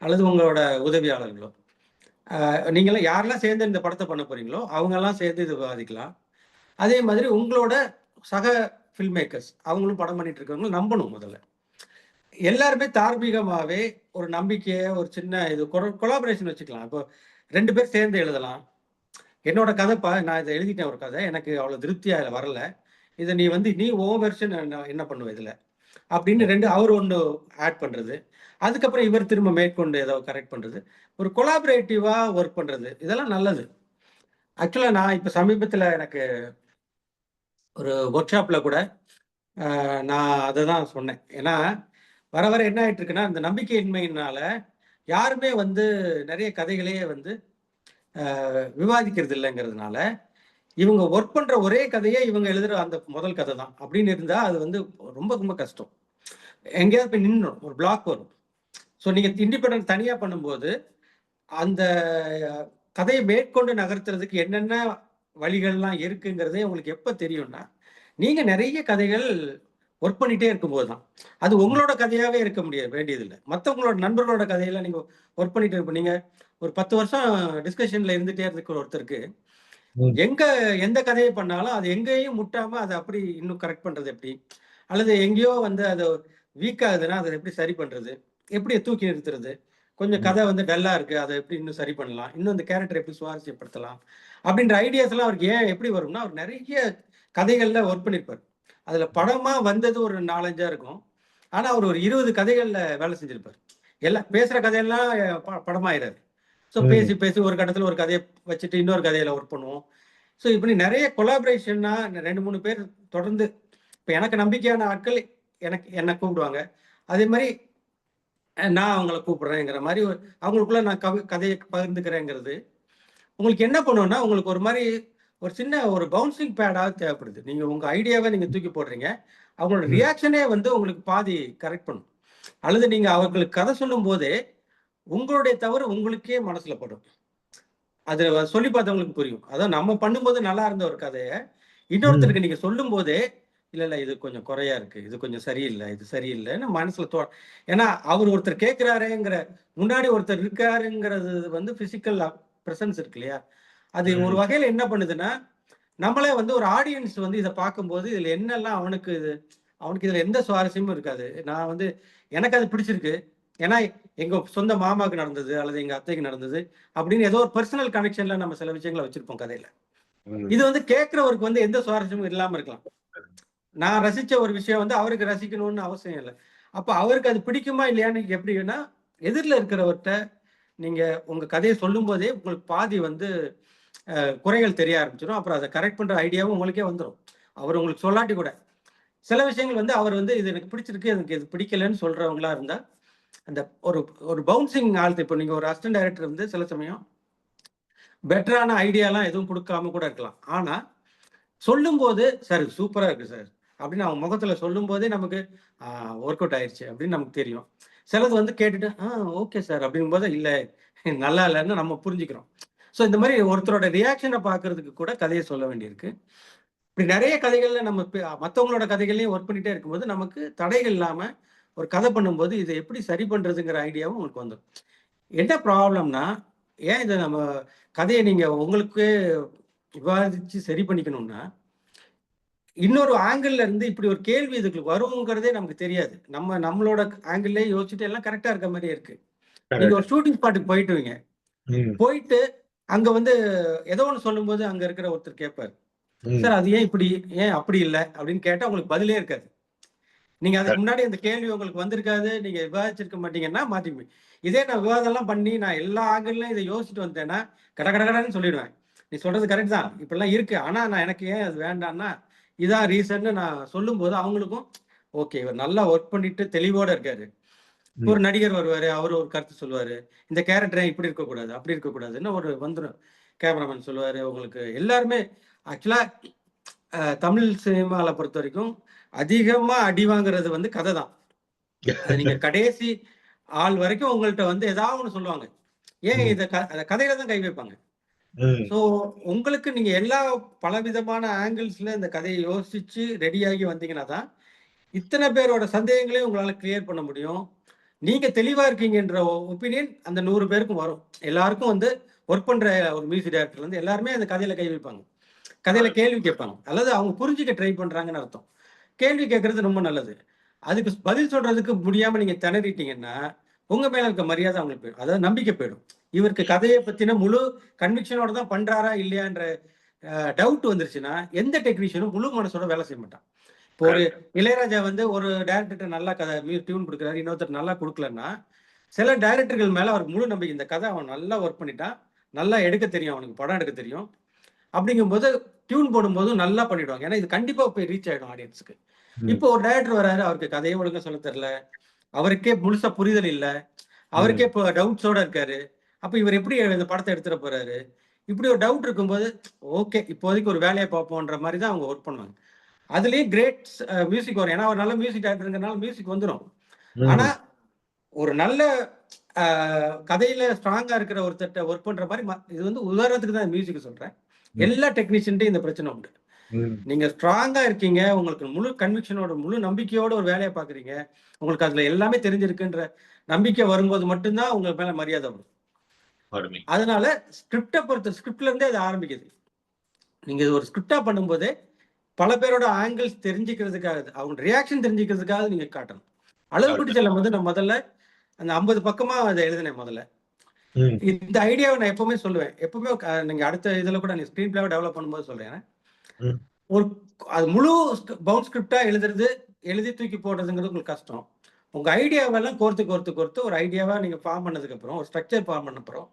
அல்லது உங்களோட உதவியாளர்களோ, நீங்களாம் யாரெல்லாம் சேர்ந்து இந்த படத்தை பண்ண போறீங்களோ அவங்கெல்லாம் சேர்ந்து இது விவாதிக்கலாம். அதே மாதிரி உங்களோட சக ஃபில்ம் மேக்கர்ஸ் அவங்களும் படம் பண்ணிட்டு இருக்கவங்களும் நம்பணும். முதல்ல எல்லாருமே தார்மீகமாவே ஒரு நம்பிக்கையை ஒரு சின்ன இது கொலாபரேஷன் வச்சுக்கலாம். இப்போ 2 பேர் சேர்ந்து எழுதலாம், என்னோட கதைப்பா, நான் இதை எழுதிட்டேன் ஒரு கதை, எனக்கு அவ்வளவு திருப்தியா இதுல வரல, இதை நீ வந்து நீ ஓன் வெர்ஷன் என்ன பண்ணுவ இதுல அப்படின்னு ரெண்டு அவர் ஒன்று ஆட் பண்றது, அதுக்கப்புறம் இவர் திரும்ப மேற்கொண்டு ஏதோ கரெக்ட் பண்றது, ஒரு கொலாபரேட்டிவா ஒர்க் பண்றது, இதெல்லாம் நல்லது. ஆக்சுவலா நான் இப்ப சமீபத்துல எனக்கு ஒரு ஒர்க் ஷாப்ல கூட நான் அதை தான் சொன்னேன். ஏன்னா வர வர என்ன ஆயிட்டு இருக்குன்னா, இந்த நம்பிக்கையின்மையினால யாருமே வந்து நிறைய கதைகளையே வந்து விவாதிக்கிறது இல்லைங்கிறதுனால, இவங்க ஒர்க் பண்ற ஒரே கதையே இவங்க எழுதுற அந்த முதல் கதை தான் அப்படின்னு இருந்தா அது வந்து ரொம்ப ரொம்ப கஷ்டம். எங்கேயாவது போய் நின்னுடும், ஒரு பிளாக் வரும். ஸோ நீங்க இண்டிபெண்டன்ட் தனியா பண்ணும்போது அந்த கதையை மேற்கொண்டு நகர்த்துறதுக்கு என்னென்ன வழிகள்லாம் இருக்குங்கிறதே உங்களுக்கு எப்ப தெரியும்னா, நீங்க நிறைய கதைகள் ஒர்க் பண்ணிட்டே இருக்கும்போது தான். அது உங்களோட கதையாவே இருக்க வேண்டியதில்லை. மற்றவங்களோட நண்பர்களோட கதையெல்லாம் நீங்க ஒர்க் பண்ணிட்டு இருப்ப. நீங்க ஒரு 10 வருஷம் டிஸ்கஷன்ல இருந்துட்டே இருக்கிற ஒருத்தருக்கு எங்க எந்த கதையை பண்ணாலும் அது எங்கேயும் முட்டாம அதை அப்படி இன்னும் கரெக்ட் பண்றது எப்படி, அல்லது எங்கேயோ வந்து அது வீக் ஆகுதுன்னா அதை எப்படி சரி பண்றது, எப்படி தூக்கி நிறுத்துறது, கொஞ்சம் கதை வந்து டல்லா இருக்கு அதை எப்படி இன்னும் சரி பண்ணலாம், இன்னும் அந்த கேரக்டர் எப்படி சுவாரஸ்யப்படுத்தலாம் அப்படின்ற ஐடியாஸ் எல்லாம் அவருக்கு ஏன் எப்படி வரும்னா, அவர் நிறைய கதைகள்ல ஒர்க் பண்ணிருப்பார். அதுல படமா வந்தது ஒரு 4-5 இருக்கும். ஆனா அவர் ஒரு 20 கதைகள்ல வேலை செஞ்சிருப்பார். எல்லாம் பேசுற கதையெல்லாம் படமாயிராது. ஸோ பேசி பேசி ஒரு கட்டத்துல ஒரு கதையை வச்சுட்டு இன்னொரு கதையில ஒர்க் பண்ணுவோம். ஸோ இப்படி நிறைய கொலாபரேஷன்னா 2-3 பேர் தொடர்ந்து, இப்போ எனக்கு நம்பிக்கையான ஆட்கள் என்னை கூப்பிடுவாங்க. அதே மாதிரி நான் அவங்கள கூப்பிடுறேங்கிற மாதிரி அவங்களுக்குள்ள நான் கதையை பகிர்ந்துக்கிறேங்கிறது உங்களுக்கு என்ன பண்ணுவோம்னா, உங்களுக்கு ஒரு மாதிரி ஒரு சின்ன ஒரு பவுன்சிங் பேடாக தேவைப்படுது. நீங்க உங்க ஐடியாவை நீங்க தூக்கி போடுறீங்க, அவங்களோட ரியாக்ஷனே வந்து உங்களுக்கு பாதி கரெக்ட் பண்ணும். அல்லது நீங்க அவர்களுக்கு கதை சொல்லும் போதே உங்களுடைய தவறு உங்களுக்கே மனசுல படும். அது சொல்லி பார்த்தவங்களுக்கு புரியும். அதான் நம்ம பண்ணும்போது நல்லா இருந்த ஒரு கதைய இன்னொருத்தருக்கு நீங்க சொல்லும் போதே, இல்ல இல்ல இது கொஞ்சம் குறையா இருக்கு, இது கொஞ்சம் சரியில்லை, இது சரியில்லைன்னு மனசுல ஏன்னா அவர் ஒருத்தர் கேட்கிறாருங்கிற முன்னாடி ஒருத்தர் இருக்காருங்கிறது வந்து பிசிக்கல் பிரசன்ஸ் இருக்கு இல்லையா, அது ஒரு வகையில என்ன பண்ணுதுன்னா, நம்மளே வந்து ஒரு ஆடியன்ஸ் வந்து இதை பார்க்கும்போது இதுல என்னெல்லாம் அவனுக்கு இதுல எந்த சுவாரஸ்யமும் இருக்காது. நான் வந்து எனக்கு அது பிடிச்சிருக்கு. ஏன்னா எங்க சொந்த மாமாவுக்கு நடந்தது அல்லது எங்க அத்தைக்கு நடந்தது அப்படின்னு ஏதோ ஒரு பர்சனல் கனெக்ஷன்ல நம்ம சில விஷயங்களை வச்சிருப்போம் கதையில. இது வந்து கேட்கிறவருக்கு வந்து எந்த சுவாரஸ்யமும் இல்லாம இருக்கலாம். நான் ரசிச்ச ஒரு விஷயம் வந்து அவருக்கு ரசிக்கணும்னு அவசியம் இல்லை. அப்ப அவருக்கு அது பிடிக்குமா இல்லையான்னு எப்படின்னா, எதிரில் இருக்கிறவர்கிட்ட நீங்க உங்க கதையை சொல்லும் போதே உங்களுக்கு பாதி வந்து குறைகள் தெரிய ஆரம்பிச்சிடும். அப்புறம் அதை கரெக்ட் பண்ற ஐடியாவும் உங்களுக்கே வந்துடும். அவர் உங்களுக்கு சொல்லாட்டி கூட சில விஷயங்கள் வந்து அவர் வந்து இது எனக்கு பிடிச்சிருக்கு, எனக்கு இது பிடிக்கலன்னு சொல்றவங்களா இருந்தா, அந்த ஒரு ஒரு பவுன்சிங் ஆள். இப்போ நீங்க ஒரு அசிஸ்டன்ட் டைரக்டர் வந்து சில சமயம் பெட்டரான ஐடியாலாம் எதுவும் கொடுக்காம கூட இருக்கலாம். ஆனா சொல்லும்போது, "சார் இது சூப்பரா இருக்கு சார்" அப்படின்னு அவங்க முகத்துல சொல்லும்போதே நமக்கு ஒர்க் அவுட் ஆயிருச்சு அப்படின்னு நமக்கு தெரியும். சிலது வந்து கேட்டுட்டு, ஓகே சார்" அப்படிங்கும்போது, "இல்ல நல்லா இல்லைன்னு" நம்ம புரிஞ்சுக்கிறோம். ஸோ இந்த மாதிரி ஒருத்தரோட ரியாக்ஷனை பார்க்கறதுக்கு கூட கதையை சொல்ல வேண்டியிருக்கு. இப்படி நிறைய கதைகள்ல நம்ம மற்றவங்களோட கதைகள்லையும் ஒர்க் பண்ணிட்டே இருக்கும்போது நமக்கு தடைகள் இல்லாம ஒரு கதை பண்ணும்போது இதை எப்படி சரி பண்றதுங்கிற ஐடியாவும் உங்களுக்கு வந்துடும். என்ன ப்ராப்ளம்னா, ஏன் இதை நம்ம கதையை நீங்க உங்களுக்கு விவாதிச்சு சரி பண்ணிக்கணும்னா, இன்னொரு ஆங்கிள் இருந்து இப்படி ஒரு கேள்வி இதுக்கு வருங்கிறதே நமக்கு தெரியாது. நம்மளோட ஆங்கிள்லயே யோசிச்சுட்டு எல்லாம் கரெக்டா இருக்க மாதிரியே இருக்கு. நீங்க ஒரு ஷூட்டிங் ஸ்பாட்டுக்கு போயிட்டுவீங்க. போயிட்டு அங்க வந்து ஏதோ ஒண்ணு சொல்லும்போது அங்க இருக்கிற ஒருத்தர் கேட்பாரு, சார் அது ஏன் இப்படி, ஏன் அப்படி இல்லை அப்படின்னு கேட்டா உங்களுக்கு பதிலே இருக்காது. நீங்க அதுக்கு முன்னாடி அந்த கேள்வி உங்களுக்கு வந்திருக்காது, நீங்க விவாதிச்சிருக்க மாட்டீங்கன்னா மாட்டிப்பீங்க. இதே நான் விவாதம் எல்லாம் பண்ணி நான் எல்லா ஆங்கிள்லயும் இதை யோசிச்சுட்டு வந்தேன்னா கடகடன்னு சொல்லிடுவேன். நீ சொல்றது கரெக்ட் தான், இப்படிலாம் இருக்கு, ஆனா நான் எனக்கு ஏன் அது வேண்டாம்னா இதான் ரீசன்னு நான் சொல்லும் போது அவங்களுக்கும் ஓகே, இவர் நல்லா ஒர்க் பண்ணிட்டு தெளிவோட இருக்காரு. ஒரு நடிகர் வருவாரு, அவரு ஒரு கருத்து சொல்லுவாரு, இந்த கேரக்டர் இப்படி இருக்கக்கூடாது அப்படி இருக்கக்கூடாதுன்னு ஒரு வந்துடும். கேமராமேன் சொல்லுவாரு. உங்களுக்கு எல்லாருமே ஆக்சுவலா தமிழ் சினிமால பொறுத்த வரைக்கும் அதிகமா அடி வாங்குறது வந்து கதை தான். அது நீங்க கடைசி ஆள் வரைக்கும் உங்கள்ட்ட வந்து ஏதாவது ஒண்ணு சொல்லுவாங்க. ஏன் இத கதையில தான் கை வைப்பாங்க. சோ உங்களுக்கு நீங்க எல்லா பலவிதமான ஆங்கிள்ஸ்ல இந்த கதையை யோசிச்சு ரெடியாகி வந்தீங்கன்னா தான் இத்தனை பேரோட சந்தேகங்களையும் உங்களால கிளியர் பண்ண முடியும். நீங்க தெளிவா இருக்கீங்கன்ற ஒப்பீனியன் அந்த 100 பேருக்கும் வரும். எல்லாருக்கும் வந்து ஒர்க் பண்ற ஒரு மியூசிக் டைரக்டர்ல இருந்து எல்லாருமே அந்த கதையில கை வைப்பாங்க. கதையில கேள்வி கேட்பாங்க. அல்லது அவங்க புரிஞ்சுக்க ட்ரை பண்றாங்கன்னு அர்த்தம். கேள்வி கேட்கறது ரொம்ப நல்லது. அதுக்கு பதில் சொல்றதுக்கு முடியாம நீங்க திணறிட்டீங்கன்னா, உங்க மேல இருக்க மரியாதை அவங்களுக்கு போயிடும், அதாவது நம்பிக்கை போயிடும். இவருக்கு கதையை பத்தின முழு கன்விக்ஷனோட தான் பண்றாரா இல்லையான்ற டவுட் வந்துருச்சுன்னா எந்த டெக்னீஷியனும் முழு மனசோட வேலை செய்ய மாட்டான். இப்போ ஒரு இளையராஜா வந்து ஒரு டைரக்டர் நல்லா கதை டியூன் கொடுக்குறாரு, இன்னொருத்தர் நல்லா கொடுக்கலன்னா சில டைரக்டர்கள் மேல அவருக்கு முழு நம்பிக்கை, இந்த கதை அவன் நல்லா ஒர்க் பண்ணிட்டான், நல்லா எடுக்க தெரியும், அவனுக்கு படம் எடுக்க தெரியும் அப்படிங்கும்போது டியூன் போடும்போது நல்லா பண்ணிடுவாங்க. ஏன்னா இது கண்டிப்பா போய் ரீச் ஆயிடும் ஆடியன்ஸுக்கு. இப்போ ஒரு டைரக்டர் வராரு, அவருக்கு கதையை ஒழுங்கா சொல்ல தெரியல, அவருக்கே முழுசா புரிதல் இல்ல, அவருக்கே இப்போ டவுட்ஸோட இருக்காரு, அப்ப இவர் எப்படி இந்த படத்தை எடுத்துட போறாரு, இப்படி ஒரு டவுட் இருக்கும்போது ஓகே இப்போதைக்கு ஒரு வேலையை பார்ப்போன்ற மாதிரி தான் அவங்க ஒர்க் பண்ணுவாங்க. அதுலயும் கிரேட் மியூசிக் வரும், ஏன்னா ஒரு நல்ல மியூசிக் டைரக்டருங்கிறனால மியூசிக் வந்துடும். ஆனா ஒரு நல்ல கதையில ஸ்ட்ராங்கா இருக்கிற ஒருத்தட்ட ஒர்க் பண்ற மாதிரி இது வந்து உதாரணத்துக்கு தான் மியூசிக் சொல்றேன். எல்லா டெக்னீஷியன்ட்டும் இந்த பிரச்சனை உண்டு. நீங்க ஸ்ட்ராங்கா இருக்கீங்க, உங்களுக்கு முழு கன்விக்ஷனோட முழு நம்பிக்கையோட ஒரு வேலையை பாக்குறீங்க, உங்களுக்கு அதுல எல்லாமே தெரிஞ்சிருக்குன்ற நம்பிக்கை வரும்போது மட்டும்தான் உங்களுக்கு மேல மரியாதை வரும். அதனால ஸ்கிரிப்டை பொறுத்த ஸ்கிரிப்ட்ல இருந்தே அது ஆரம்பிக்குது. நீங்க ஒரு ஸ்கிரிப்டா பண்ணும்போதே பல பேரோட ஆங்கிள்ஸ் தெரிஞ்சுக்கிறதுக்காக, அவங்க ரியாக்ஷன் தெரிஞ்சுக்கிறதுக்காக நீங்க காட்டணும். அளவுக்குட்டி செல்லம் வந்து நான் முதல்ல அந்த 50 பக்கமா அதை எழுதினேன். முதல்ல இந்த ஐடியாவை நான் எப்பவுமே சொல்லுவேன், எப்பவுமே நீங்க அடுத்த இதுல கூட நீங்க ஸ்கிரீன் பிளேவை டெவலப் பண்ணும்போது சொல்றேன், ஒரு அது முழு பவுண்ட் ஸ்கிரிப்டா எழுதி தூக்கி போடுறதுங்கிறது உங்களுக்கு கஷ்டம். உங்க ஐடியாவெல்லாம் கோர்த்து ஒரு ஐடியாவா நீங்க ஃபார்ம் பண்ணதுக்கு அப்புறம், ஒரு ஸ்ட்ரக்சர் ஃபார்ம் பண்ண அப்புறம்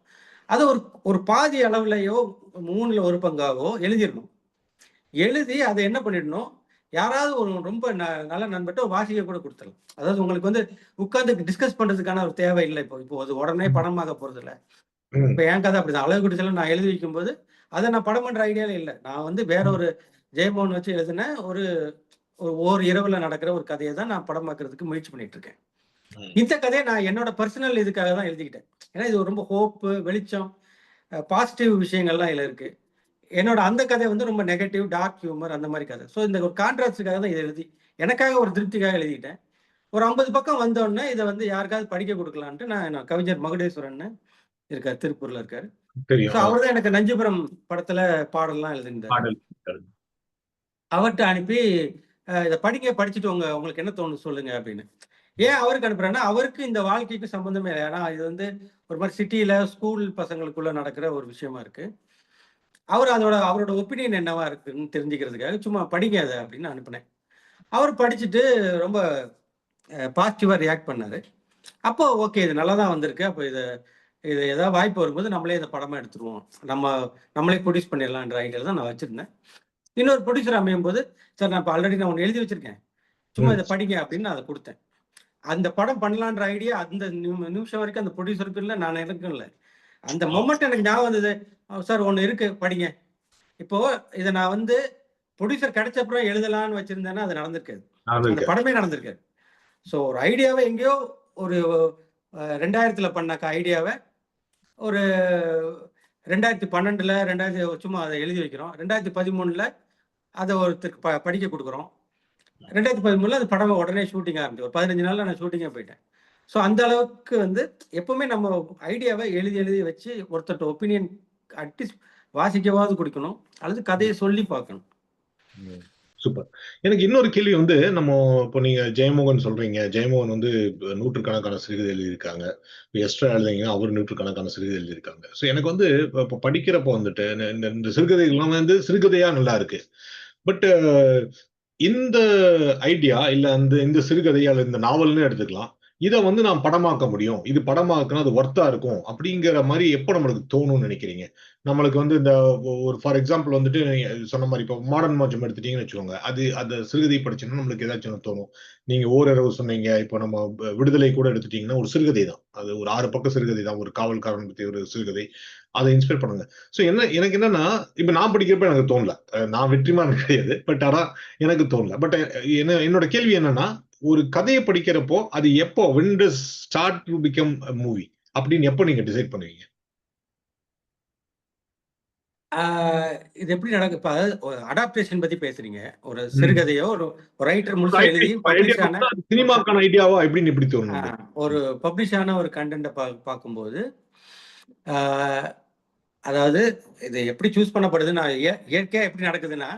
அதை ஒரு பாதி அளவுலையோ 3ல் 1 பங்காவோ எழுதிடணும். எழுதி அதை என்ன பண்ணிடணும், யாராவது ஒரு ரொம்ப நல்ல நண்பர்கிட்ட வாசிக்க கூட கொடுத்துடலாம். அதாவது உங்களுக்கு வந்து உட்கார்ந்து டிஸ்கஸ் பண்றதுக்கான ஒரு தேவை இல்லை. இப்போ அது உடனே படமாக போறது இல்லை. இப்ப என் கதை அப்படிதான். அளவுக்குட்டி செல்லம் நான் எழுதி வைக்கும் போது அதை நான் படம் பண்ற ஐடியாவே இல்லை. நான் வந்து வேற ஒரு ஜெயமோகன் வச்சு எழுதின ஒரு இரவுல நடக்கிற ஒரு கதையை தான் நான் படமாக்குறதுக்கு முயற்சி பண்ணிட்டு இருக்கேன். இந்த கதையை நான் என்னோட பர்சனல் இதுக்காக தான் எழுதிக்கிட்டேன். ஏன்னா இது ரொம்ப ஹோப்பு, வெளிச்சம், பாசிட்டிவ் விஷயங்கள்லாம் இதுல இருக்கு. என்னோட அந்த கதை வந்து ரொம்ப நெகட்டிவ், டார்க் ஹியூமர் அந்த மாதிரி கதை. ஸோ இந்த ஒரு கான்ட்ராஸ்டுக்காக தான் இதை எழுதி எனக்காக ஒரு திருப்திக்காக எழுதிக்கிட்டேன். ஒரு 50 பக்கம் வந்தோடனே இதை வந்து யாருக்காவது படிக்க கொடுக்கலான்ட்டு நான் கவிஞர் மகுடேஸ்வரன் இருக்காரு, திருப்பூர்ல இருக்காரு. அவர் தான் எனக்கு நஞ்சுபுரம் படத்துல பாடல்லாம் எழுதியிருந்தாரு. அவர்கிட்ட அனுப்பி இதை படிச்சுட்டு உங்களுக்கு என்ன தோணுது சொல்லுங்க அப்படின்னு. ஏன் அவருக்கு அனுப்புறேன்னா, அவருக்கு இந்த வாழ்க்கைக்கு சம்பந்தமே இல்லை. ஏன்னா இது வந்து ஒரு மாதிரி சிட்டியில ஸ்கூல் பசங்களுக்குள்ள நடக்கிற ஒரு விஷயமா இருக்கு. அவரோட ஒப்பீனியன் என்னவா இருக்குன்னு தெரிஞ்சுக்கிறதுக்காக சும்மா படிங்க அதை அப்படின்னு அனுப்பினேன். அவர் படிச்சுட்டு ரொம்ப பாசிட்டிவா ரியாக்ட் பண்ணாரு. அப்போ ஓகே இது நல்லா தான் வந்திருக்கு, அப்போ இது ஏதாவது வாய்ப்பு வரும்போது நம்மளே இந்த படமா எடுத்துருவோம், நம்மளே ப்ரொடியூஸ் பண்ணிடலான்ற ஐடியாவில் தான் நான் வச்சிருந்தேன். இன்னொரு ப்ரொடியூசர் அமையும் போது, சார் நான் இப்போ ஆல்ரெடி நான் ஒன்று எழுதி வச்சிருக்கேன், சும்மா இதை படிங்க அப்படின்னு நான் அதை கொடுத்தேன். அந்த படம் பண்ணலான்ற ஐடியா அந்த நிமிஷம் வரைக்கும் அந்த ப்ரொடியூசருக்கு இல்லை, நான் எனக்கும் இல்லை. அந்த மொமெண்ட் எனக்கு ஞாபகம் வந்தது, சார் ஒன்று இருக்கு படிங்க. இப்போ இதை நான் வந்து ப்ரொடியூசர் கிடைச்ச அப்புறம் எழுதலான்னு வச்சிருந்தேன்னா அது நடந்திருக்காது, அந்த படமே நடந்திருக்காது. ஸோ ஒரு ஐடியாவை எங்கேயோ ஒரு 2000 பண்ண ஐடியாவை ஒரு 2012 சும்மா அதை எழுதி வைக்கிறோம். 2013 அதை ஒருத்தருக்கு படிக்க கொடுக்குறோம். 2013 அது படம் உடனே ஷூட்டிங் ஆரம்பிச்சு ஒரு 15 நாள்ல நான் ஷூட்டிங்கே போயிட்டேன். ஸோ அந்த அளவுக்கு வந்து எப்பவுமே நம்ம ஐடியாவை எழுதி வச்சு ஒருத்தர் ஒப்பீனியன் அட்லீஸ்ட் வாசிக்கவாவது கொடுக்கணும், அல்லது கதையை சொல்லி பார்க்கணும். சூப்பர். எனக்கு இன்னொரு கேள்வி வந்து, நம்ம இப்போ நீங்க ஜெயமோகன் சொல்றீங்க, ஜெயமோகன் வந்து நூற்றுக்கணக்கான சிறுகதை எழுதியிருக்காங்க. எஸ்ட்ரா எழுதிங்கன்னா அவர் நூற்றுக்கணக்கான சிறுகதை எழுதியிருக்காங்க. ஸோ எனக்கு வந்து இப்போ படிக்கிறப்போ வந்துட்டு இந்த சிறுகதைகள்லாம் வந்து சிறுகதையா நல்லா இருக்கு. பட் இந்த ஐடியா இல்ல இந்த சிறுகதை அல்லது இந்த நாவல்னு எடுத்துக்கலாம், இதை வந்து நான் படமாக்க முடியும், இது படமாக்குனா அது ஒர்த்தா இருக்கும் அப்படிங்கிற மாதிரி எப்போ நம்மளுக்கு தோணும்னு நினைக்கிறீங்க? நம்மளுக்கு வந்து இந்த ஒரு ஃபார் எக்ஸாம்பிள் வந்துட்டு சொன்ன மாதிரி இப்போ மாடர்ன் மஜம் எடுத்துட்டீங்கன்னு வச்சுக்கோங்க, அந்த சிறுகதை படிச்சோம்னா நம்மளுக்கு ஏதாச்சும் தோணும். நீங்க ஓரிரவு சொன்னீங்க, இப்போ நம்ம விடுதலை கூட எடுத்துட்டீங்கன்னா ஒரு சிறுகதை தான், அது ஒரு 6 பக்க சிறுகதை தான், ஒரு காவல்காரன் பத்தி ஒரு சிறுகதை, அதை இன்ஸ்பயர் பண்ணுங்க. ஸோ எனக்கு என்னன்னா, இப்ப நான் படிக்கிறப்ப எனக்கு தோணல, நான் வெற்றிமாறன் கிடையாது, பட் ஆனா எனக்கு தோணல. பட் என்னோட கேள்வி என்னன்னா, ஒரு கதையை படிக்கிறப்போ அது எப்போ when does start to become a movie அப்படின்னு எப்போ நீங்க டிசைட் பண்ணுவீங்க? இது எப்படி நடக்கும்? இப்ப அடாப்டேஷன் பத்தி பேசுறீங்க. ஒரு சிறுகதையோ ஒரு ரைட்டர் முழுசா எழுதி சினிமாக்கான ஐடியாவா எப்படின்னு எப்படி தோணும்? ஒரு பப்ளிஷ் ஆன ஒரு கண்டென்ட்டை பார்க்கும்போது, அதாவது இது எப்படி சூஸ் பண்ணப்படுதுன்னா, இயற்கையா எப்படி நடக்குதுன்னா,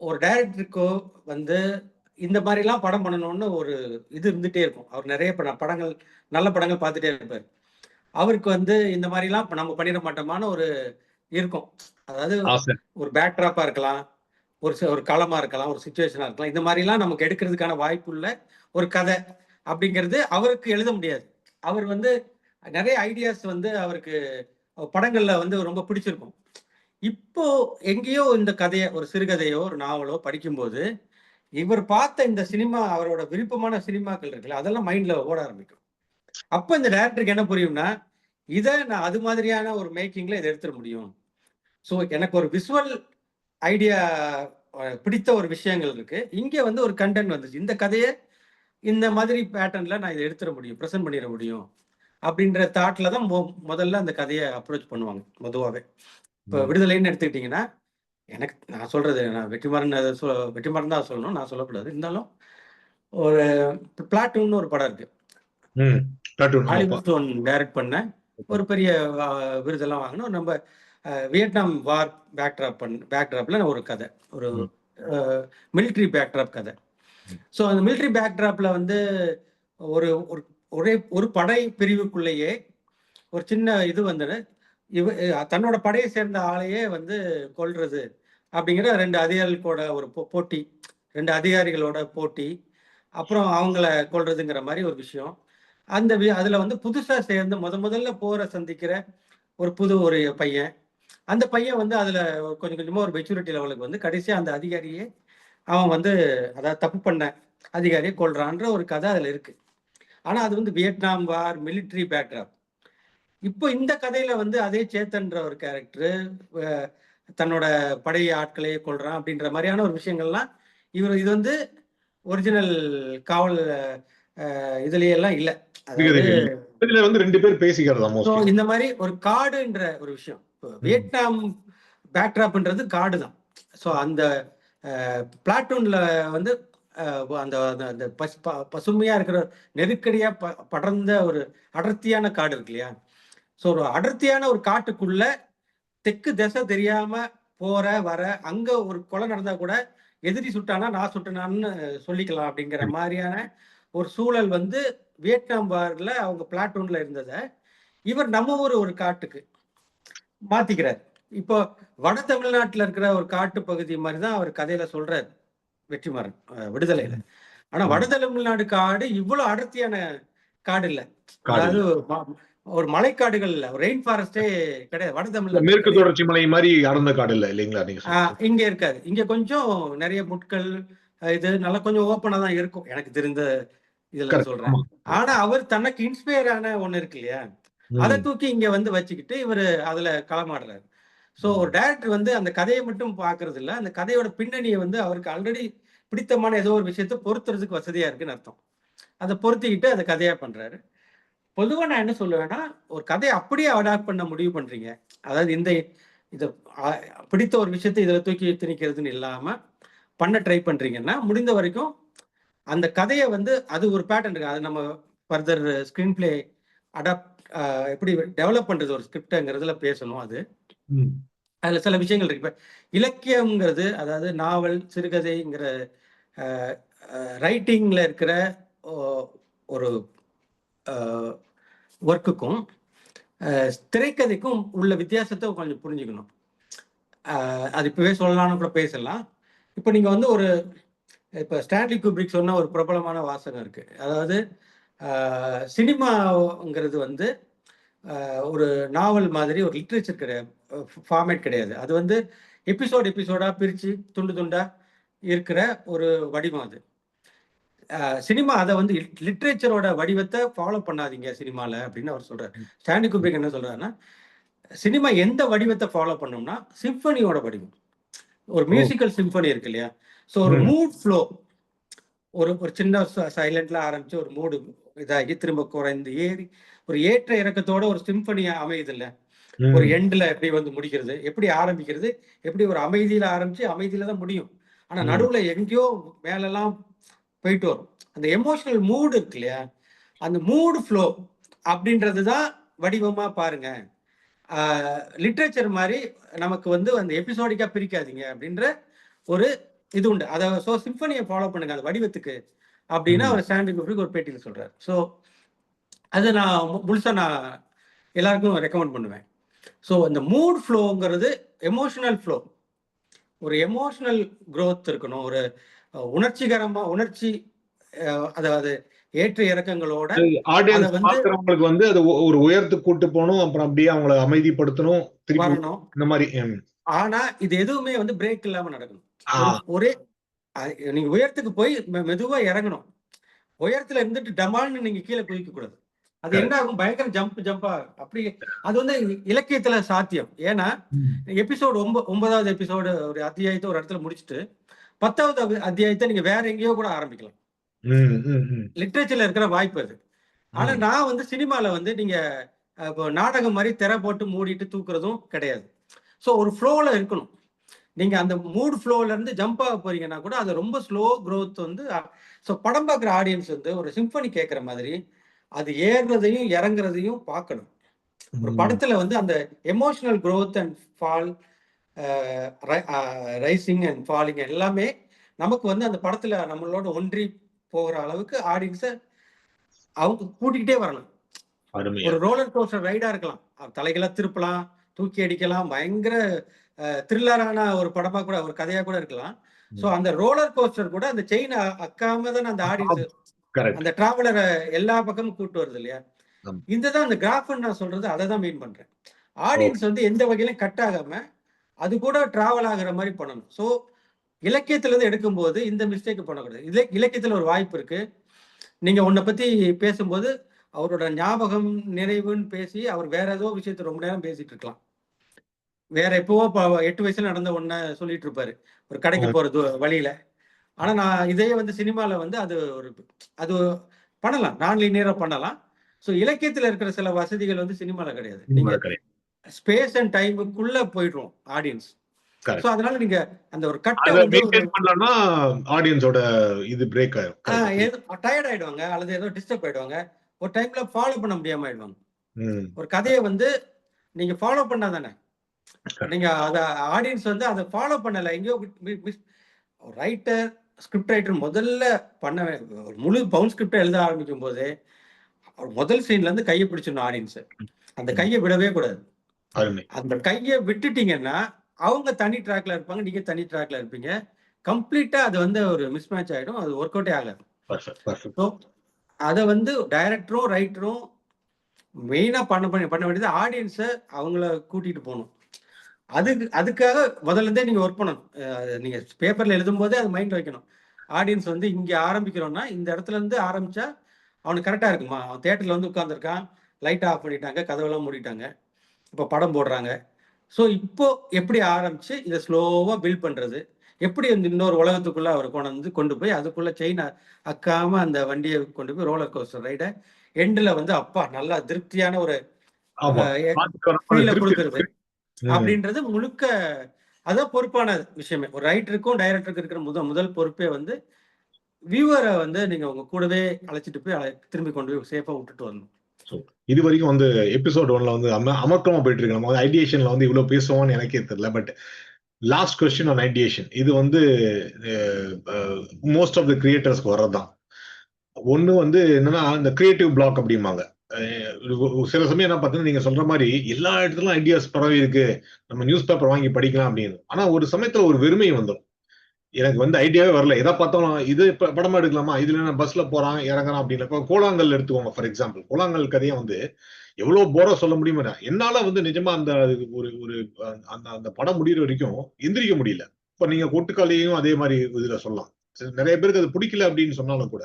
ஒரு டைரக்டருக்கோ வந்து இந்த மாதிரிலாம் படம் பண்ணணும்னு ஒரு இது இருந்துட்டே இருக்கும். அவர் நிறைய படங்கள், நல்ல படங்கள் பார்த்துட்டே இருப்பார். அவருக்கு வந்து இந்த மாதிரிலாம் நம்ம பண்ணிட மாட்டோமான்னு ஒரு இருக்கும். அதாவது ஒரு பேக்ட்ராப்பா இருக்கலாம், ஒரு களமா இருக்கலாம், ஒரு சுச்சுவேஷனா இருக்கலாம். இந்த மாதிரிலாம் நமக்கு எடுக்கிறதுக்கான வாய்ப்புள்ள ஒரு கதை அப்படிங்கிறது அவருக்கு எழுத முடியாது. அவர் வந்து நிறைய ஐடியாஸ் வந்து அவருக்கு படங்கள்ல வந்து ரொம்ப பிடிச்சிருக்கும். இப்போ எங்கேயோ இந்த கதையை, ஒரு சிறுகதையோ ஒரு நாவலோ படிக்கும்போது இவர் பார்த்த இந்த சினிமா, அவரோட விருப்பமான சினிமாக்கள் இருக்குல்ல, அதெல்லாம் மைண்ட்ல ஓட ஆரம்பிக்கும். அப்ப இந்த டைரக்டருக்கு என்ன புரியும்னா, இத நான் அது மாதிரியான ஒரு மேக்கிங்ல இத எடுத்துட முடியும். சோ எனக்கு ஒரு விஷுவல் ஐடியா பிடித்த ஒரு விஷயங்கள் இருக்கு. இங்க வந்து ஒரு கன்டென்ட் வந்துச்சு. இந்த கதைய இந்த மாதிரி பேட்டர்ன்ல நான் இத எடுத்துட முடியும். பிரசன்ட் பண்ணிட முடியும். அப்படின்ற தாட்ல தான் முதல்ல அந்த கதைய அப்ரோச் பண்ணுவாங்க பொதுவாவே. இப்ப விடுதலைன்னு எடுத்துக்கிட்டீங்கன்னா, எனக்கு நான் சொல்றது நான் வெற்றிமாறன் தான் சொல்லணும். நான் சொல்லக்கூடாது. இருந்தாலும் ஒரு பிளாட்டூன்னு ஒரு படம் இருக்கு. ஆலிவர் ஸ்டோன் டைரக்ட் பண்ண ஒரு பெரிய விருதெல்லாம் வாங்கினோம். நம்ம வியட்நாம் வார் பேக்ட்ராப்ல ஒரு கதை, ஒரு மிலிட்ரி பேக்ட்ராப் கதை. ஸோ அந்த மிலிட்ரி பேக்ட்ராப்ல வந்து ஒரு ஒரு படை பிரிவுக்குள்ளேயே ஒரு சின்ன இது வந்து தன்னோட படையை சேர்ந்த ஆளையே வந்து கொல்றது அப்படிங்கிற 2 அதிகாரிகளோட ஒரு போட்டி, 2 அதிகாரிகளோட போட்டி, அப்புறம் அவங்கள கொல்றதுங்கிற மாதிரி ஒரு விஷயம். அதுல வந்து புதுசா சேர்ந்து முதல்ல போரை சந்திக்கிற ஒரு பையன். அந்த பையன் வந்து அதுல கொஞ்சம் கொஞ்சமா ஒரு மெச்சூரிட்டி லெவலுக்கு வந்து கடைசியா அந்த அதிகாரியே அவன் வந்து அதாவது தப்பு பண்ண அதிகாரியை கொல்றான்ற ஒரு கதை அதுல இருக்கு. ஆனா அது வந்து வியட்நாம் வார் மிலிட்ரி பேக்ட்ராப். இப்போ இந்த கதையில வந்து அதே சேத்தன்ற ஒரு கேரக்டர் தன்னோட படை ஆட்களையே கொல்றான் அப்படின்ற மாதிரியான ஒரு விஷயங்கள்லாம் இது வந்து ஒரிஜினல் காவல் இதுலயே எல்லாம் இல்ல. இதுல வந்து 2 பேர் பேசிக்கிறதா இந்த மாதிரி ஒரு காடுன்ற ஒரு விஷயம். வியட்நாம் பேக்ட்ராப்ன்றது காடு தான். ஸோ அந்த பிளாட்டூன்ல வந்து அந்த பசுமையா இருக்கிற நெருக்கடியா படர்ந்த ஒரு அடர்த்தியான காடு இருக்கு இல்லையா? ஸோ ஒரு அடர்த்தியான ஒரு காட்டுக்குள்ள தெற்கு திசை தெரியாம போற வர அங்க ஒரு கொலை நடந்தா கூட எதிரி சுட்டானா நான் சுட்டனான்னு சொல்லிக்கலாம் அப்படிங்கிற மாதிரியான ஒரு சூழல் வந்து வியட்நாம் வார்ல அவங்க பிளாட்டூன்ல இருந்தத இவர் நம்ம ஒரு காட்டுக்கு மாத்திக்கிறார். இப்போ வட தமிழ்நாட்டுல இருக்கிற ஒரு காட்டு பகுதி மாதிரிதான் அவர் கதையில சொல்றாரு வெற்றிமாறன் விடுதலையில. ஆனா வட தமிழ்நாடு காடு இவ்வளவு அடர்த்தியான காடு இல்ல. அதாவது ஒரு மலைக்காடுகள் இல்ல, ஒரு ரெயின் ஃபாரஸ்டே கிடையாது வட தமிழ்நாடு. மேற்கு தொடர்ச்சி மலை மாதிரி அடர்ந்த காடு இல்ல இல்லைங்களா? இங்க இருக்காது. இங்க கொஞ்சம் நிறைய முட்கள் இது நல்லா கொஞ்சம் ஓப்பனா தான் இருக்கும் எனக்கு தெரிந்த இதுல சொல்றேன். ஆனா அவர் தனக்கு இன்ஸ்பயர் ஆன ஒண்ணு இருக்கு இல்லையா, அதை தூக்கி இங்க வந்து வச்சுக்கிட்டு இவரு அதுல களமாடுறாரு. சோ ஒரு டைரக்டர் வந்து அந்த கதையை மட்டும் பாக்குறது இல்ல, அந்த கதையோட பின்னணியை வந்து அவருக்கு ஆல்ரெடி பிடித்தமான ஏதோ ஒரு விஷயத்தை பொருத்துறதுக்கு வசதியா இருக்குன்னு அர்த்தம். அதை பொருத்திக்கிட்டு அதை கதையா பண்றாரு. பொதுவா நான் என்ன சொல்லுவேன்னா, ஒரு கதையை அப்படியே அடாப்ட் பண்ண முடிவு பண்றீங்க, அதாவது இத பிடித்த ஒரு விஷயத்தை இதுல தூக்கி திணிக்கிறதுன்னு இல்லாம பண்ண ட்ரை பண்றீங்கன்னா, முடிந்த வரைக்கும் அந்த கதையை வந்து அது ஒரு பேட்டர்ன் இருக்கு. அது நம்ம ஃபர்தர் ஸ்கிரீன் பிளே அடாப்ட் எப்படி டெவலப் பண்றது ஒரு ஸ்கிரிப்ட்ங்கிறதுல பேசணும். அதுல சில விஷயங்கள் இருக்கு. இப்ப இலக்கியம்ங்கிறது, அதாவது நாவல் சிறுகதைங்கிற ரைட்டிங்ல இருக்கிற ஒரு ஒர்க்குக்கும் திரைக்கதைக்கும் உள்ள வித்தியாசத்தை கொஞ்சம் புரிஞ்சுக்கணும். அது இப்பவே சொல்லலாம்னு கூட பேசலாம். இப்போ நீங்க வந்து இப்ப ஸ்டான்லி குப்ரிக் சொன்ன ஒரு பிரபலமான வாசகம் இருக்கு. அதாவது சினிமாங்கிறது வந்து ஒரு நாவல் மாதிரி ஒரு லிட்ரேச்சர் கிடையாது, ஃபார்மேட் கிடையாது. அது வந்து எபிசோடா பிரிச்சு துண்டு துண்டா இருக்கிற ஒரு வடிவம் அது. சினிமா அதை வந்து லிட்ரேச்சரோட வடிவத்தை ஃபாலோ பண்ணாதீங்க சினிமால அப்படின்னு அவர் சொல்றாரு. ஸ்டான்லி குப்ரிக் என்ன சொல்றாருன்னா, சினிமா எந்த வடிவத்தை ஃபாலோ பண்ணோம்னா சிம்பனியோட வடிவம். ஒரு மியூசிக்கல் சிம்பனி இருக்கு இல்லையா? ஸோ ஒரு மூட் ஃப்ளோ, ஒரு சின்ன சைலண்ட்ல ஆரம்பிச்சு ஒரு மூடு இதாகி திரும்ப குறைந்து ஏறி ஒரு ஏற்ற இறக்கத்தோட ஒரு சிம்பனி அமையுது இல்ல, ஒரு எண்ட்ல எப்படி வந்து முடிக்கிறது, எப்படி ஆரம்பிக்கிறது, எப்படி ஒரு அமைதியில ஆரம்பிச்சு அமைதியில தான் முடியும். ஆனா நடுவுல எங்கேயோ மேலெல்லாம் போயிட்டு வரும். அந்த எமோஷனல் மூடு இருக்கு இல்லையா, அந்த மூடு ஃப்ளோ அப்படின்றதுதான் வடிவமா பாருங்க. லிட்ரேச்சர் மாதிரி நமக்கு வந்து அந்த எபிசோடிக்கா பிரிக்காதீங்க அப்படின்ற ஒரு இது உண்டு. அதை ஸோ சிம்பனியை ஃபாலோ பண்ணுங்க அந்த வடிவத்துக்கு அப்படின்னா அவர் ஸ்டான்லி குப்ரிக் ஒரு பேட்டியில் சொல்றாரு. ஸோ அது நான் முழுசா நான் எல்லாருக்கும் ரெக்கமெண்ட் பண்ணுவேன். ஸோ இந்த மூட் ஃப்ளோங்கிறது எமோஷனல் ஃப்ளோ, ஒரு எமோஷனல் growth இருக்கணும். ஒரு உணர்ச்சி அதாவது ஏற்ற இறக்கங்களோட அதை ஆடியன்ஸ் வந்து பாக்குறவங்களுக்கு வந்து அது ஒரு உயரத்துக்கு கூட்டு போகணும், அப்புறம் அப்படியே அவங்கள அமைதிப்படுத்தணும், திருப்பி வரணும். இந்த மாதிரி. ஆனா இது எதுவுமே வந்து பிரேக் இல்லாம நடக்கணும். ஆ, ஒரே நீங்க உயரத்துக்கு போய் மெதுவா இறங்கணும். உயரத்துல இருந்துட்டு டமால்னு நீங்க கீழே குதிக்க கூடாது. அது correct. என்ன ஆகும், பயங்கர ஜம்பா அப்படி. அது வந்து இலக்கியத்துல சாத்தியம். ஏன்னா எபிசோடு 9வது எபிசோடு ஒரு அத்தியாயத்தை ஒரு இடத்துல முடிச்சுட்டு 10வது அத்தியாயத்தை நீங்க வேற எங்கேயோ கூட ஆரம்பிக்கலாம். லிட்ரேச்சர்ல இருக்கிற வாய்ப்பு அது. ஆனா நான் வந்து சினிமால வந்து நீங்க இப்போ நாடகம் மாதிரி திரை போட்டு மூடிட்டு தூக்குறதும் கிடையாது. ஸோ ஒரு ஃப்ளோல இருக்கணும். நீங்க அந்த மூட் ஃப்ளோல இருந்து ஜம்ப் ஆக போறீங்கன்னா கூட அது ரொம்ப ஸ்லோ growth வந்து. ஸோ படம் பார்க்குற ஆடியன்ஸ் வந்து ஒரு சிம்பனி கேட்குற மாதிரி அது ஏறுறதையும் இறங்குறதையும் பார்க்கணும். ஒரு படத்துல வந்து அந்த emotional growth and fall, rising and falling எல்லாமே நமக்கு வந்து அந்த படத்துல நம்மளோட ஒன்றி போகிற அளவுக்கு ஆடியன்ஸை அவங்க கூட்டிக்கிட்டே வரணும். ஒரு ரோலர் கோஸ்டர் ரைடா இருக்கலாம், தலைகளை திருப்பலாம், தூக்கி அடிக்கலாம், பயங்கர த்ரில்லரான ஒரு படமா கூட ஒரு கதையா கூட இருக்கலாம். ஸோ அந்த ரோலர் கோஸ்டர் கூட அந்த செயின் அக்காம தான் அந்த ஆடியன்ஸ் அந்த டிராவலரை எல்லா பக்கமும் கூட்டு வருது இல்லையா. இந்த தான் அந்த கிராஃப்னு நான் சொல்றது, அதை தான் மீன் பண்றேன். ஆடியன்ஸ் வந்து எந்த வகையிலும் கட் ஆகாம அது கூட டிராவல் ஆகுற மாதிரி பண்ணணும். ஸோ இலக்கியத்துல இருந்து எடுக்கும்போது இந்த மிஸ்டேக் பண்ணக்கூடாது. இலக்கியத்துல ஒரு வாய்ப்பு இருக்கு. நீங்க உன்னை பத்தி பேசும்போது அவரோட ஞாபகம் நினைவுன்னு பேசி அவர் வேற ஏதோ விஷயத்த ரொம்ப நேரம் பேசிட்டு இருக்கலாம். வேற எப்பவோ 8 வயசுல நடந்த ஒன்ன சொல்லிட்டு இருப்பாரு ஒரு கடைக்கு போறது வழியில. ஆனா நான் இதே வந்து சினிமால வந்து அது பண்ணலாம், நான் லீனியரா பண்ணலாம். ஸோ இலக்கியத்துல இருக்கிற சில வசதிகள் வந்து சினிமால கிடையாது. நீங்க ஸ்பேஸ் அண்ட் டைமுக்குள்ள போயிடுவோம் ஆடியன்ஸ். ஸோ அதனால நீங்க அந்த ஒரு கட்டை வந்து ஆடியன்ஸோட இது பிரேக் டயர்ட் ஆயிடுவாங்க அல்லது ஏதோ டிஸ்டர்ப் ஆயிடுவாங்க. ஒரு டைம்ல ஃபாலோ பண்ண முடியாம ஆயிடுவாங்க. ஒரு கதையை வந்து நீங்க ஃபாலோ பண்ணா தானே நீங்க அத ஆடியன்ஸ் வந்து அதை ஃபாலோ பண்ணல. எங்கேயோ ரைட்டர் ஸ்கிரிப்ட் ரைட்டர் முதல்ல பண்ண ஒரு முழு பவுன் ஸ்கிரிப்டை எழுத ஆரம்பிக்கும் போது முதல் சீன்ல இருந்து கையை பிடிச்சிடணும் ஆடியன்ஸ். அந்த கையை விடவே கூடாது. அந்த கையை விட்டுட்டீங்கன்னா அவங்க தனி ட்ராக்ல இருப்பாங்க, நீங்க தனி ட்ராக்ல இருப்பீங்க. கம்ப்ளீட்டா அது வந்து ஒரு மிஸ் மேட்ச் ஆயிடும், அது ஒர்க் அவுட்டே ஆகாது. அதை வந்து டைரக்டரும் ரைட்டரும் மெயினா பண்ண வேண்டியது ஆடியன்ஸை அவங்கள கூட்டிட்டு போகணும். அதுக்காக முதல்ல இருந்தே நீங்க ஒர்க் பண்ணணும். நீங்க பேப்பர்ல எழுதும் போதே அது மைண்ட் வைக்கணும். ஆடியன்ஸ் வந்து இங்க ஆரம்பிக்கிறோம்னா இந்த இடத்துல இருந்து ஆரம்பிச்சா அவனுக்கு கரெக்டா இருக்குமா. அவன் தியேட்டர்ல வந்து உட்கார்ந்துருக்கான், லைட் ஆஃப் பண்ணிட்டாங்க, கதவெல்லாம் மூடிட்டாங்க, இப்போ படம் போடுறாங்க. ஸோ இப்போ எப்படி ஆரம்பிச்சு இதை ஸ்லோவா பில்ட் பண்றது, எப்படி வந்து இன்னொரு உலகத்துக்குள்ள அவர் கொண்டு போய் அதுக்குள்ள செயின் அக்காம அந்த வண்டியை கொண்டு போய் ரோலர் கோஸ்டர் ரைட எண்டுல வந்து அப்பா நல்லா திருப்தியான ஒரு கொடுக்கறது அப்படின்றது முழுக்க அதான் பொறுப்பான விஷயமே. ஒரு ரைட்டருக்கும் டைரக்டருக்கு இருக்கிற முதல் பொறுப்பே வந்து வியூவரை வந்து நீங்க உங்க கூடவே அழைச்சிட்டு போய் திரும்பி கொண்டு போய் சேஃபா விட்டுட்டு வரணும். இது வரைக்கும் வந்து எபிசோட் 1ல வந்து அமர்க்கமா போயிட்டு இருக்கு. நம்ம வந்து ஐடியேஷன்ல வந்து இவ்வளவு பேசுவோம்னு எனக்கே தெரியல. But last question on ideation, இது வந்து மோஸ்ட் ஆஃப் த கிரியேட்டர்ஸ்க்கு வர்றதுதான். ஒண்ணு வந்து என்னன்னா இந்த கிரியேட்டிவ் பிளாக் அப்படிம்பாங்க. சில சமயம் என்ன பார்த்தீங்கன்னா நீங்க சொல்ற மாதிரி எல்லா இடத்துலயும் ஐடியாஸ் பரவி இருக்கு, நம்ம நியூஸ் பேப்பர் வாங்கி படிக்கலாம் அப்படின்னு. ஆனா ஒரு சமயத்துல ஒரு வெறுமை வந்துடும். எனக்கு வந்து ஐடியாவே வரல, எதை பார்த்தாலும் இது படமா எடுக்கலாமா, இதுல நான் பஸ்ல போறான் இறங்குறான் அப்படின்னு. இப்போ கோலாங்கல் எடுத்துக்கோங்க ஃபார் எக்ஸாம்பிள். கோலாங்கல் கதையை வந்து எவ்வளவு போரா சொல்ல முடியுமா, என்னால வந்து நிஜமா அந்த ஒரு ஒரு அந்த அந்த படம் முடிகிற வரைக்கும் எந்திரிக்க முடியல. இப்ப நீங்க கொட்டுக்காலையும் அதே மாதிரி இதுல சொல்லலாம். நிறைய பேருக்கு அது பிடிக்கல அப்படின்னு சொன்னாலும் கூட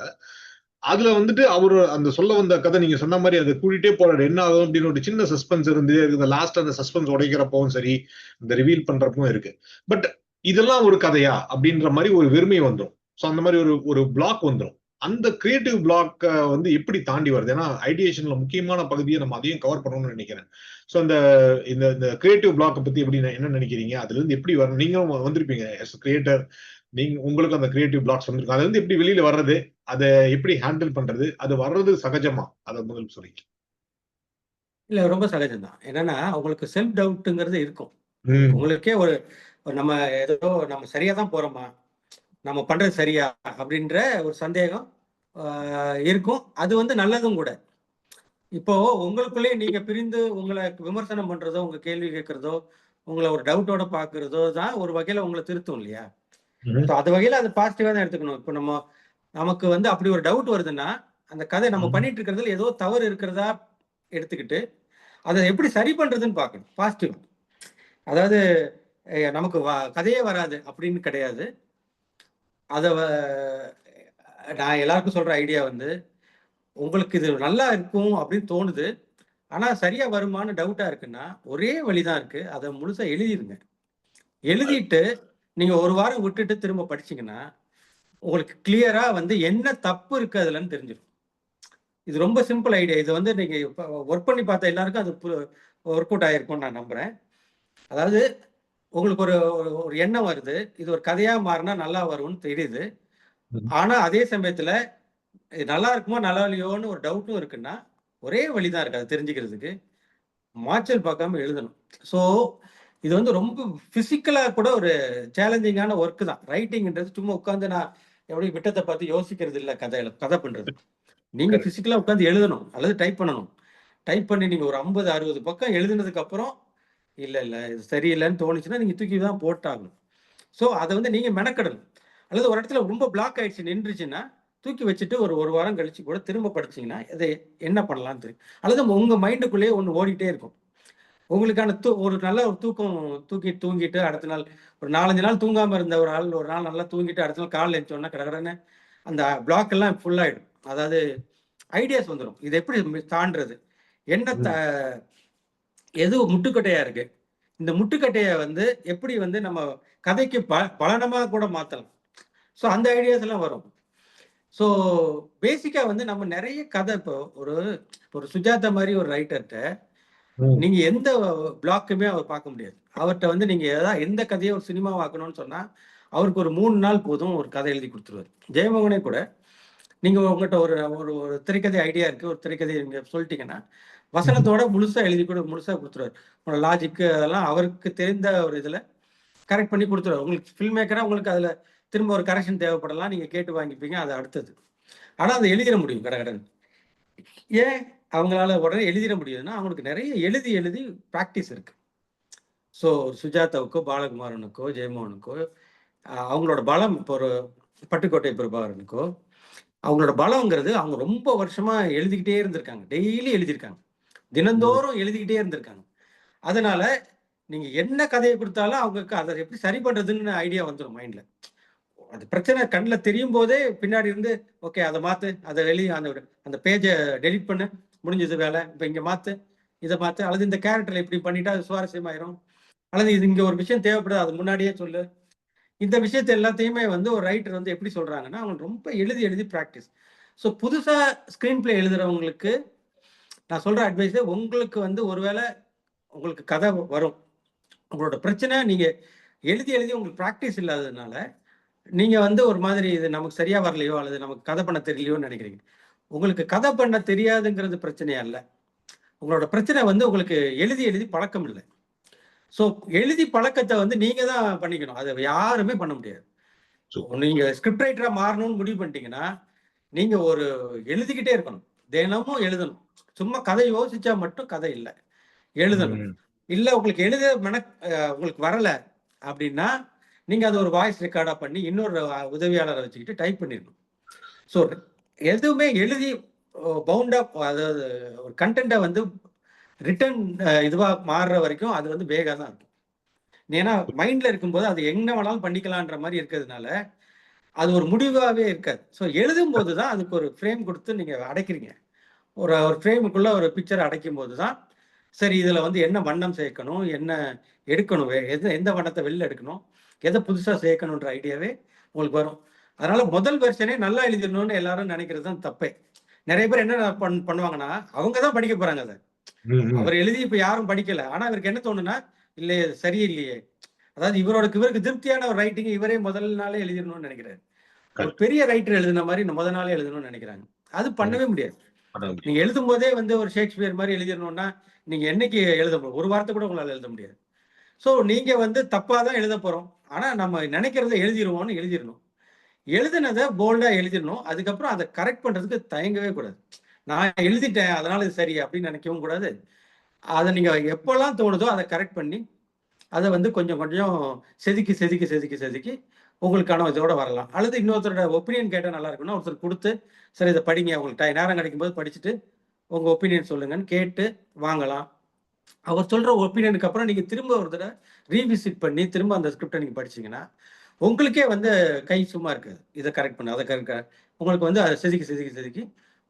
அதுல வந்துட்டு அவரு அந்த சொல்ல வந்த கதை நீங்க சொன்ன மாதிரி அதை கூட்டிட்டே போறாரு, என்ன ஆகும் அப்படின்னு ஒரு சின்ன சஸ்பென்ஸ் இருந்தே இருக்கு. லாஸ்ட் அந்த சஸ்பென்ஸ் உடைக்கிறப்பவும் சரி, இந்த ரிவீல் பண்றப்பவும் இருக்கு. பட் இதெல்லாம் ஒரு கதையா அப்படின்ற மாதிரி ஒரு வெறுமை வந்துடும். ஸோ அந்த மாதிரி ஒரு ஒரு பிளாக் வந்துடும். அந்த கிரியேட்டிவ் பிளாக் வந்து எப்படி தாண்டி வருது? ஏன்னா ஐடியேஷன்ல முக்கியமான பகுதியை நம்ம அதையும் கவர் பண்ணணும்னு நினைக்கிறேன். ஸோ அந்த இந்த கிரியேட்டிவ் பிளாக்கை பத்தி எப்படி என்ன நினைக்கிறீங்க? அதுல இருந்து எப்படி வரணும்? நீங்களும் வந்திருப்பீங்க as a கிரியேட்டர், நீங்க உங்களுக்கு அந்த கிரியேட்டிவ் பிளாக்ஸ் வந்திருக்கும். அதுல இருந்து எப்படி வெளியில வர்றது, அதை எப்படி ஹேண்டில் பண்றது, அது வர்றது சகஜமா? அதை முதல் சொல்லி. இல்ல ரொம்ப சகஜம்தான். என்னன்னா உங்களுக்கு செல்ஃப் டவுட்டுங்கிறது இருக்கும். உங்களுக்கே ஒரு நம்ம ஏதோ நம்ம சரியா தான் போறோமா, நம்ம பண்றது சரியா அப்படின்ற ஒரு சந்தேகம் இருக்கும். அது வந்து நல்லதும் கூட. இப்போ உங்களுக்குள்ளேயே நீங்க பிரிந்து உங்களை விமர்சனம் பண்றதோ, உங்க கேள்வி கேட்கறதோ, உங்களை ஒரு டவுட்டோட பாக்குறதோ தான் ஒரு வகையில உங்களை திருத்தும் இல்லையா? ஸோ அது வகையில அது பாசிட்டிவா தான் எடுத்துக்கணும். இப்போ நமக்கு வந்து அப்படி ஒரு டவுட் வருதுன்னா, அந்த கதை நம்ம பண்ணிட்டு இருக்கிறதுல ஏதோ தவறு இருக்கிறதா எடுத்துக்கிட்டு, அதை எப்படி சரி பண்றதுன்னு பார்க்கணும். பாசிட்டிவ். அதாவது நமக்கு கதையே வராது அப்படின்னு கிடையாது. அத நான் எல்லாருக்கும் சொல்ற ஐடியா வந்து, உங்களுக்கு இது நல்லா இருக்கும் அப்படின்னு தோணுது. ஆனா சரியா வருமான்னு டவுட்டா இருக்குன்னா, ஒரே வழிதான் இருக்கு. அத முழுசா எழுதிருங்க. எழுதிட்டு நீங்க ஒரு வாரம் விட்டுட்டு திரும்ப படிச்சீங்கன்னா, உங்களுக்கு கிளியரா வந்து என்ன தப்பு இருக்கு அதுலன்னு தெரிஞ்சிடும். இது ரொம்ப சிம்பிள் ஐடியா. இது வந்து நீங்க ஒர்க் பண்ணி பார்த்த எல்லாருக்கும் அது ஒர்க் அவுட் ஆயிருக்கும்னு நான் நம்புறேன். அதாவது உங்களுக்கு ஒரு ஒரு எண்ணம் வருது. இது ஒரு கதையா மாறினா நல்லா வரும்னு தெரியுது. ஆனா அதே சமயத்துல நல்லா இருக்குமோ நல்லா இல்லையோன்னு ஒரு டவுட்டும் இருக்குன்னா, ஒரே வழிதான் இருக்கு அது தெரிஞ்சுக்கிறதுக்கு. மாய்ச்சல் பார்க்காம எழுதணும். ஸோ இது வந்து ரொம்ப பிசிக்கலா கூட ஒரு சேலஞ்சிங்கான ஒர்க் தான். ரைட்டிங்ன்றது சும்மா உட்கார்ந்து நான் எப்படி விட்டத்தை பார்த்து யோசிக்கிறது இல்ல கதை பண்றது. நீங்க பிசிக்கலா உட்கார்ந்து எழுதணும் அல்லது டைப் பண்ணணும். டைப் பண்ணி நீங்க ஒரு 50, 60 பக்கம் எழுதினதுக்கு அப்புறம் இல்ல இது சரியில்லைன்னு தோணுச்சுன்னா நீங்க தூக்கி தான் போட்டாகணும். ஸோ அதை வந்து நீங்க மெனக்கெடணும். அல்லது ஒரு இடத்துல ரொம்ப பிளாக் ஆயிடுச்சு நின்றுச்சுன்னா தூக்கி வச்சுட்டு ஒரு வாரம் கழிச்சு கூட திரும்ப படிச்சீங்கன்னா இதை என்ன பண்ணலாம்னு தெரியும். அல்லது உங்க மைண்டுக்குள்ளேயே ஒன்று ஓடிட்டே இருக்கும். உங்களுக்கான ஒரு நல்ல ஒரு தூக்கம் தூங்கிட்டு அடுத்த நாள் ஒரு 4-5 நாள் தூங்காம இருந்த ஒரு ஆள் ஒரு நாள் நல்லா தூங்கிட்டு அடுத்த நாள் காலைல எழுந்தோன்னா கடகடன்னு அந்த பிளாக் எல்லாம் ஃபுல் ஆயிடும். அதாவது ஐடியாஸ் வந்துடும். இது எப்படி தாண்டறது, என்ன எது முட்டுக்கட்டையா இருக்கு, இந்த முட்டுக்கட்டையை வந்து எப்படி வந்து நம்ம கதைக்கு பலனமா கூட மாத்தலாம். ஸோ அந்த ஐடியாஸ் எல்லாம் வரும். ஸோ பேசிக்கா வந்து நம்ம நிறைய கதை இப்போ ஒரு சுஜாதா மாதிரி ஒரு ரைட்டர்கிட்ட நீங்க எந்த பிளாக்குமே அவர் பார்க்க முடியாது. அவர்கிட்ட வந்து நீங்க எந்த கதையை ஒரு சினிமா ஆக்கணும்னு சொன்னா அவருக்கு ஒரு 3 நாள் போதும் ஒரு கதை எழுதி கொடுத்துருவாரு. ஜெயமோகனே கூட நீங்க உங்கள்கிட்ட ஒரு ஒரு திரைக்கதை ஐடியா இருக்கு, ஒரு திரைக்கதை நீங்க சொல்லிட்டீங்கன்னா வசனத்தோட முழுசா எழுதி கூட முழுசா கொடுத்துருவாரு. உங்களோட லாஜிக்கு அதெல்லாம் அவருக்கு தெரிந்த ஒரு இதுல கரெக்ட் பண்ணி கொடுத்துருவாரு. உங்களுக்கு ஃபில்ம் மேக்கரா உங்களுக்கு அதுல திரும்ப ஒரு கரெக்ஷன் தேவைப்படலாம், நீங்க கேட்டு வாங்கிப்பீங்க, அது அடுத்தது. ஆனா அதை எழுதிட முடியும் கடகடன். ஏன் அவங்களால உடனே எழுதிட முடியுதுன்னா அவங்களுக்கு நிறைய எழுதி ப்ராக்டிஸ் இருக்கு. ஸோ சுஜாதாவுக்கோ பாலகுமாரனுக்கோ ஜெயமோகனுக்கோ அவங்களோட பலம் இப்போ ஒரு பட்டுக்கோட்டை பிரபாகரனுக்கோ அவங்களோட பலம்ங்கிறது அவங்க ரொம்ப வருஷமா எழுதிக்கிட்டே இருந்திருக்காங்க. டெய்லி எழுதியிருக்காங்க, தினந்தோறும் எழுதிக்கிட்டே இருந்திருக்காங்க. அதனால நீங்க என்ன கதையை கொடுத்தாலும் அவங்களுக்கு அதை எப்படி சரி பண்றதுன்னு ஐடியா வந்துடும் மைண்ட்ல. அது பிரச்சனை கண்ணில் தெரியும் போதே பின்னாடி இருந்து ஓகே அதை மாத்து, அதை வெளியே அந்த பேஜை டெலிட் பண்ணு, முடிஞ்சது வேலை, இப்போ இங்க மாத்து, இதை மாத்து, அல்லது இந்த கேரக்டர்ல இப்படி பண்ணிட்டா அது சுவாரஸ்யமாயிரும், அல்லது இது இங்க ஒரு விஷயம் தேவைப்படுது அது முன்னாடியே சொல்லு. இந்த விஷயத்தை எல்லாத்தையுமே வந்து ஒரு ரைட்டர் வந்து எப்படி சொல்றாங்கன்னா அவங்க ரொம்ப எழுதி ப்ராக்டிஸ். ஸோ புதுசா ஸ்கிரீன் பிளே எழுதுறவங்களுக்கு நான் சொல்ற அட்வைஸ், உங்களுக்கு வந்து ஒருவேளை உங்களுக்கு கதை வரும், உங்களோட பிரச்சனை நீங்க எழுதி உங்களுக்கு ப்ராக்டிஸ் இல்லாததுனால நீங்க வந்து ஒரு மாதிரி இது நமக்கு சரியா வரலையோ அல்லது நமக்கு கதை பண்ண தெரியலையோன்னு நினைக்கிறீங்க. உங்களுக்கு கதை பண்ண தெரியாதுங்கிறது பிரச்சனையா இல்ல. உங்களோட பிரச்சனை வந்து உங்களுக்கு எழுதி பழக்கம் இல்லை. ஸோ எழுதி பழக்கத்தை வந்து நீங்க தான் பண்ணிக்கணும். அதை யாருமே பண்ண முடியாது. நீங்க ஸ்கிரிப்ட் ரைட்டரா மாறணும்னு முடிவு பண்ணிட்டீங்கன்னா நீங்க ஒரு எழுதிக்கிட்டே இருக்கணும், தினமும் எழுதணும். சும்மா கதை யோசிச்சா மட்டும் கதை இல்லை, எழுதணும். இல்ல உங்களுக்கு உங்களுக்கு வரல அப்படின்னா நீங்க அதை ஒரு வாய்ஸ் ரெக்கார்டா பண்ணி இன்னொரு உதவியாளரை வச்சுக்கிட்டு டைப் பண்ணிடணும். ஸோ எதுவுமே எழுதி பவுண்டா, அதாவது ஒரு கண்டென்ட்டை வந்து ரிட்டன் இதுவா மாறுற வரைக்கும் அது வந்து வேகா தான் இருக்கும். ஏன்னா மைண்ட்ல இருக்கும்போது அது என்ன வேணாலும் பண்ணிக்கலான்ற மாதிரி இருக்கிறதுனால அது ஒரு முடிவாவே இருக்காது. ஸோ எழுதும் போது தான் அதுக்கு ஒரு ஃப்ரேம் கொடுத்து நீங்க அடைக்கிறீங்க. ஒரு ஃப்ரேமுக்குள்ள ஒரு பிக்சரை அடைக்கும் போது தான் சரி இதுல வந்து என்ன வண்ணம் சேர்க்கணும், என்ன எடுக்கணும், எந்த வண்ணத்தை வெளில எடுக்கணும், எதை புதுசா சேர்க்கணுன்ற ஐடியாவே உங்களுக்கு வரும். அதனால முதல் வெர்ஷனே நல்லா எழுதிடணும்னு எல்லாரும் நினைக்கிறது தான் தப்பே. நிறைய பேர் என்ன பண்ணுவாங்கன்னா அவங்க தான் படிக்க போறாங்க அதை. அவர் எழுதி இப்ப யாரும் படிக்கல, ஆனா இவருக்கு என்ன தோணுன்னா இல்லையே சரியில்லையே, அதாவது இவருக்கு திருப்தியான ஒரு ரைட்டிங் இவரே முதல் நாளே எழுதிடணும்னு நினைக்கிறாரு. ஒரு பெரிய ரைட்டர் எழுதின மாதிரி முதல் நாளே எழுதணும்னு நினைக்கிறாங்க. அது பண்ணவே முடியாது. நீங்க எழுதும் போதே வந்து ஒரு ஷேக்ஸ்பியர் மாதிரி எழுதிடணும்னா நீங்க என்னைக்கு எழுத முடியும்? ஒரு வார்த்தை கூட உங்களால எழுத முடியாது. ஸோ நீங்க வந்து தப்பா தான் எழுத போறோம், ஆனா நம்ம நினைக்கிறத எழுதிடுவோம்னு எழுதிடணும். எழுதுனதை போல்டா எழுதிடணும். அதுக்கப்புறம் அதை கரெக்ட் பண்றதுக்கு தயங்கவே கூடாது. நான் எழுதிட்டேன் அதனால இது சரி அப்படின்னு நினைக்கவும் கூடாது. அதை நீங்க எப்பெல்லாம் தோணுதோ அதை கரெக்ட் பண்ணி அதை வந்து கொஞ்சம் கொஞ்சம் செதுக்கி செதுக்கி செதுக்கி செதுக்கி உங்களுக்கான இதோட வரலாம். அல்லது இன்னொருத்தரோட ஒப்பீனியன் கேட்டால் நல்லா இருக்குன்னா ஒருத்தர் கொடுத்து சரி இதை படிங்க, உங்களுக்கு நேரம் கிடைக்கும் போது படிச்சுட்டு உங்க ஒப்பீனியன் சொல்லுங்கன்னு கேட்டு வாங்கலாம். அவர் சொல்ற ஒப்பீனியனுக்கு அப்புறம் நீங்க திரும்ப ஒரு தடவை ரீவிசிட் பண்ணி திரும்ப அந்த ஸ்கிரிப்டை நீங்க படிச்சீங்கன்னா உங்களுக்கே வந்து கை சும்மா இருக்காது. இதை கரெக்ட் பண்ணு அதை கரெக்ட், உங்களுக்கு வந்து அதை செதுக்கி செதுக்கி செதுக்கி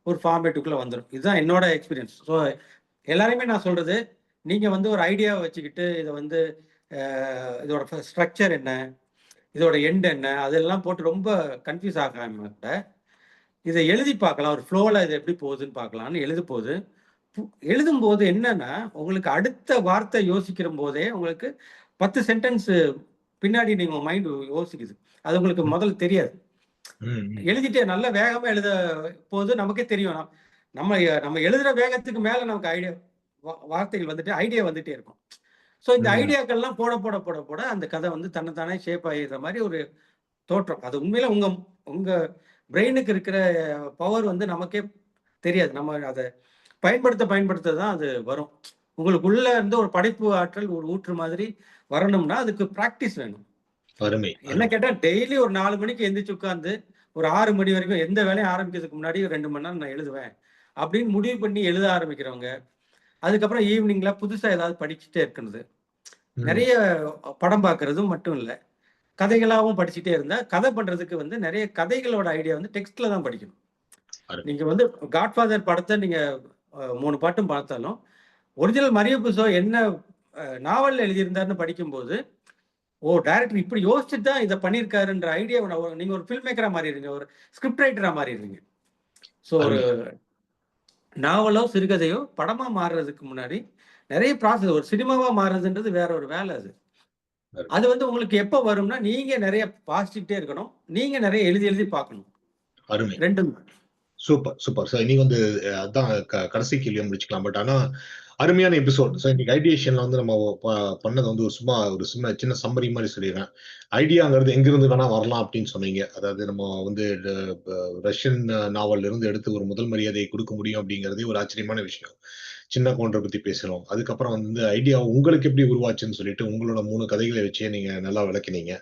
ஒரு ஃபார்மேட்டுக்குள்ள வந்துடும். இதுதான் என்னோட எக்ஸ்பீரியன்ஸ். ஸோ எல்லாருமே நான் சொல்றது, நீங்க வந்து ஒரு ஐடியாவை வச்சுக்கிட்டு இதை வந்து இதோட ஸ்ட்ரக்சர் என்ன, இதோட எண்ட் என்ன, அதெல்லாம் போட்டு ரொம்ப கன்ஃபியூஸ் ஆகாம இதை எழுதி பார்க்கலாம். ஒரு ஃப்ளோவில் இது எப்படி போகுதுன்னு பார்க்கலான்னு எழுதும் போது என்னன்னா உங்களுக்கு அடுத்த வார்த்தை யோசிக்கிற போதே உங்களுக்கு 10 சென்டென்ஸ் பின்னாடி நீங்க மைண்ட் யோசிக்குது. அது உங்களுக்கு முதல்ல தெரியாது. எழுதிட்டே நல்ல வேகமா எழுத போது நமக்கே தெரியும். நம்ம நம்ம எழுதுற வேகத்துக்கு மேல நமக்கு ஐடியா வார்த்தைகள் வந்துட்டு ஐடியா வந்துட்டே இருக்கும். ஸோ இந்த ஐடியாக்கள்லாம் போட போட போட போட அந்த கதை வந்து தன்னைத்தானே ஷேப் ஆகிடுற மாதிரி ஒரு தோற்றம். அது உண்மையில உங்க பிரெயினுக்கு இருக்கிற பவர் வந்து நமக்கே தெரியாது. நம்ம அதை பயன்படுத்த தான் அது வரும். உங்களுக்குள்ள இருந்து ஒரு படைப்பு ஆற்றல் ஒரு ஊற்று மாதிரி வரணும்னா அதுக்கு பிராக்டிஸ் வேணும். என்ன கேட்டா டெய்லி ஒரு 4 மணிக்கு எந்திரிச்சு உட்கார்ந்து ஒரு 6 மணி வரைக்கும் எந்த வேலையும் ஆரம்பிக்கிறதுக்கு முன்னாடி 2 மணி நேரம் நான் எழுதுவேன் அப்படின்னு முடிவு பண்ணி எழுத ஆரம்பிக்கிறவங்க, அதுக்கப்புறம் ஈவினிங்ல புதுசா ஏதாவது படிச்சுட்டே இருக்கிறது, நிறைய படம் பார்க்கறதும் மட்டும் இல்லை, கதைகளாகவும் படிச்சுட்டே இருந்தா கதை பண்றதுக்கு வந்து நிறைய கதைகளோட ஐடியா வந்து டெக்ஸ்ட்ல தான் படிக்கணும். நீங்க வந்து காட்ஃபாதர் படத்தை நீங்க 3 பாட்டும் பார்த்தாலும் ஒரிஜினல் மரியோ புசோ என்ன நாவல் எழுதியிருந்தாருன்னு படிக்கும்போது டைரக்டர் இப்படி யோசிச்சுட்டு தான் இதை பண்ணியிருக்காருன்ற ஐடியா நீங்க ஒரு ஃபில்ம் மேக்கரா மாறிடுங்க, ஒரு ஸ்கிரிப்ட் ரைட்டரா மாறிடுவீங்க. ஸோ ஒரு நாவலோ சிறுகதையோ படமா மாறுறதுக்கு முன்னாடி நிறைய ப்ராசஸ். ஒரு சினிமாவா மாறுறதுன்றது வேற ஒரு வேலை. அது வந்து உங்களுக்கு எப்போ வரும்னா நீங்க நிறைய வாசிச்சுட்டே இருக்கணும், நீங்க நிறைய எழுதி எழுதி பார்க்கணும். ரெண்டும் சூப்பர் சூப்பர் சார். நீங்க வந்து அதான் கடைசி கேள்வியை முடிச்சுக்கலாம். பட் ஆனா அருமையான எபிசோட். ஸோ இன்னைக்கு ஐடியேஷன்ல வந்து நம்ம பண்ணது வந்து ஒரு சின்ன சம்மரி மாதிரி சொல்லிடுறேன். ஐடியாங்கிறது எங்கிருந்து வேணா வரலாம் அப்படின்னு சொன்னீங்க. அதாவது நம்ம வந்து ரஷ்யன் நாவல்ல இருந்து எடுத்து ஒரு முதல் மரியாதையை கொடுக்க முடியும் அப்படிங்கிறதே ஒரு ஆச்சரியமான விஷயம். சின்ன கவுண்டரை பத்தி பேசுறோம். அதுக்கப்புறம் வந்து ஐடியா உங்களுக்கு எப்படி உருவாச்சுன்னு சொல்லிட்டு உங்களோட 3 கதைகளை வச்சே நீங்க நல்லா விளக்கினீங்க.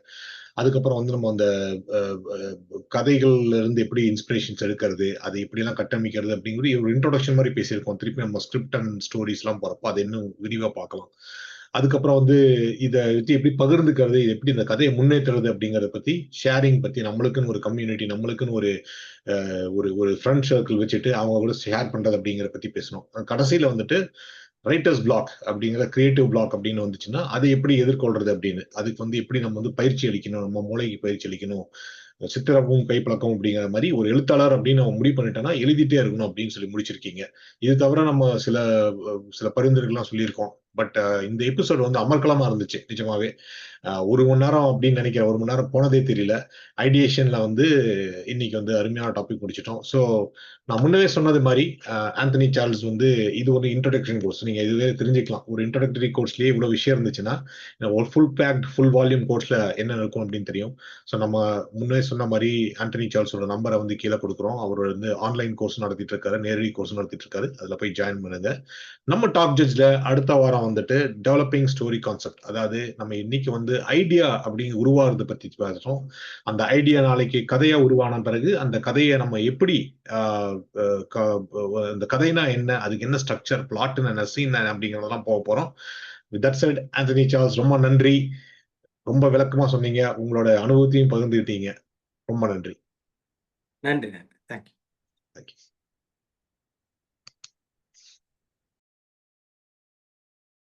அதுக்கப்புறம் வந்து நம்ம அந்த கதைகள்ல இருந்து எப்படி இன்ஸ்பிரேஷன்ஸ் எடுக்கிறது, அதை எப்படி எல்லாம் கட்டமைக்கிறது அப்படிங்கிறது ஒரு இன்ட்ரோடக்ஷன் மாதிரி பேசியிருக்கோம். திருப்பி நம்ம ஸ்கிரிப்ட் அண்ட் ஸ்டோரிஸ் எல்லாம் போறப்ப அதை இன்னும் விரிவா பார்க்கலாம். அதுக்கப்புறம் வந்து இதை எப்படி பகிர்ந்துக்கிறது, எப்படி இந்த கதையை முன்னேற்றுறது அப்படிங்கறத பத்தி ஷேரிங் பத்தி நம்மளுக்குன்னு ஒரு கம்யூனிட்டி, நம்மளுக்குன்னு ஒரு ஒரு ஃப்ரெண்ட் சர்க்கிள் வச்சுட்டு அவங்க கூட ஷேர் பண்றது அப்படிங்கறத பத்தி பேசணும். கடைசியில வந்துட்டு ரைட்டர்ஸ் பிளாக் அப்படிங்கிற கிரியேட்டிவ் பிளாக் அப்படின்னு வந்துச்சுன்னா அதை எப்படி எதிர்கொள்றது அப்படின்னு, அதுக்கு வந்து எப்படி நம்ம வந்து பயிற்சி அளிக்கணும், நம்ம மூளைக்கு பயிற்சி அளிக்கணும், சித்திரமும் கைப்பழக்கம் அப்படிங்கிற மாதிரி ஒரு எழுத்தாளர் அப்படின்னு நம்ம முடிவு பண்ணிட்டோம்னா எழுதிட்டே இருக்கணும் அப்படின்னு சொல்லி முடிச்சிருக்கீங்க. இது தவிர நம்ம சில பரிந்துரைகள்லாம் சொல்லியிருக்கோம். பட் இந்த எபிசோட் வந்து அமர்க்கலமா இருந்துச்சு நிஜமாவே. 1 மணி நேரம் அப்படின்னு நினைக்கிறேன். 1 மணி நேரம் போனதே தெரியல. ஐடியேஷன்ல வந்து இன்னைக்கு வந்து அருமையான டாபிக் முடிச்சிட்டோம். ஸோ நான் முன்னவே சொன்னது மாதிரி ஆந்தனி சார்ல்ஸ் வந்து இது ஒரு இன்ட்ரோடக்ஷன் கோர்ஸ். நீங்க இதுவே தெரிஞ்சுக்கலாம். ஒரு இன்ட்ரோடக்டரி கோர்ஸ்லயே இவ்வளவு விஷயம் இருந்துச்சுன்னா ஒரு ஃபுல் வால்யூம் கோர்ஸ்ல என்ன இருக்கும் அப்படின்னு தெரியும். ஸோ நம்ம முன்னே சொன்ன மாதிரி ஆண்டனி சார்ல்ஸோட நம்பரை வந்து கீழே கொடுக்குறோம். அவர் வந்து ஆன்லைன் கோர்ஸ் நடத்திட்டு இருக்காரு, நேரடி கோர்ஸ் நடத்திட்டு இருக்காரு. அதுல போய் ஜாயின் பண்ணுங்க. நம்ம டாப் ஜட்ஜ்ல அடுத்த வாரம் வந்துட்டு டெவலப்பிங் ஸ்டோரி கான்செப்ட், அதாவது நம்ம இன்னைக்கு வந்து ஐடியா அப்படிங்க உருவாகிறத பத்தி பேசுறோம். அந்த ஐடியா நாளைக்கு கதையா உருவான பிறகு அந்த கதையை நம்ம எப்படி அந்த கதைனா என்ன, அதுக்கு என்ன ஸ்ட்ரக்சர், பிளாட்னு என்ன, சீன் அப்படிங்கறதெல்லாம் போக போறோம். With that set, Anthony Charles ரொம்ப நன்றி. ரொம்ப விளக்கமா சொன்னீங்க, உங்களோட அனுபவத்தையும் பகிர்ந்துக்கிட்டீங்க. ரொம்ப நன்றி. நன்றி. தேங்க்யூ.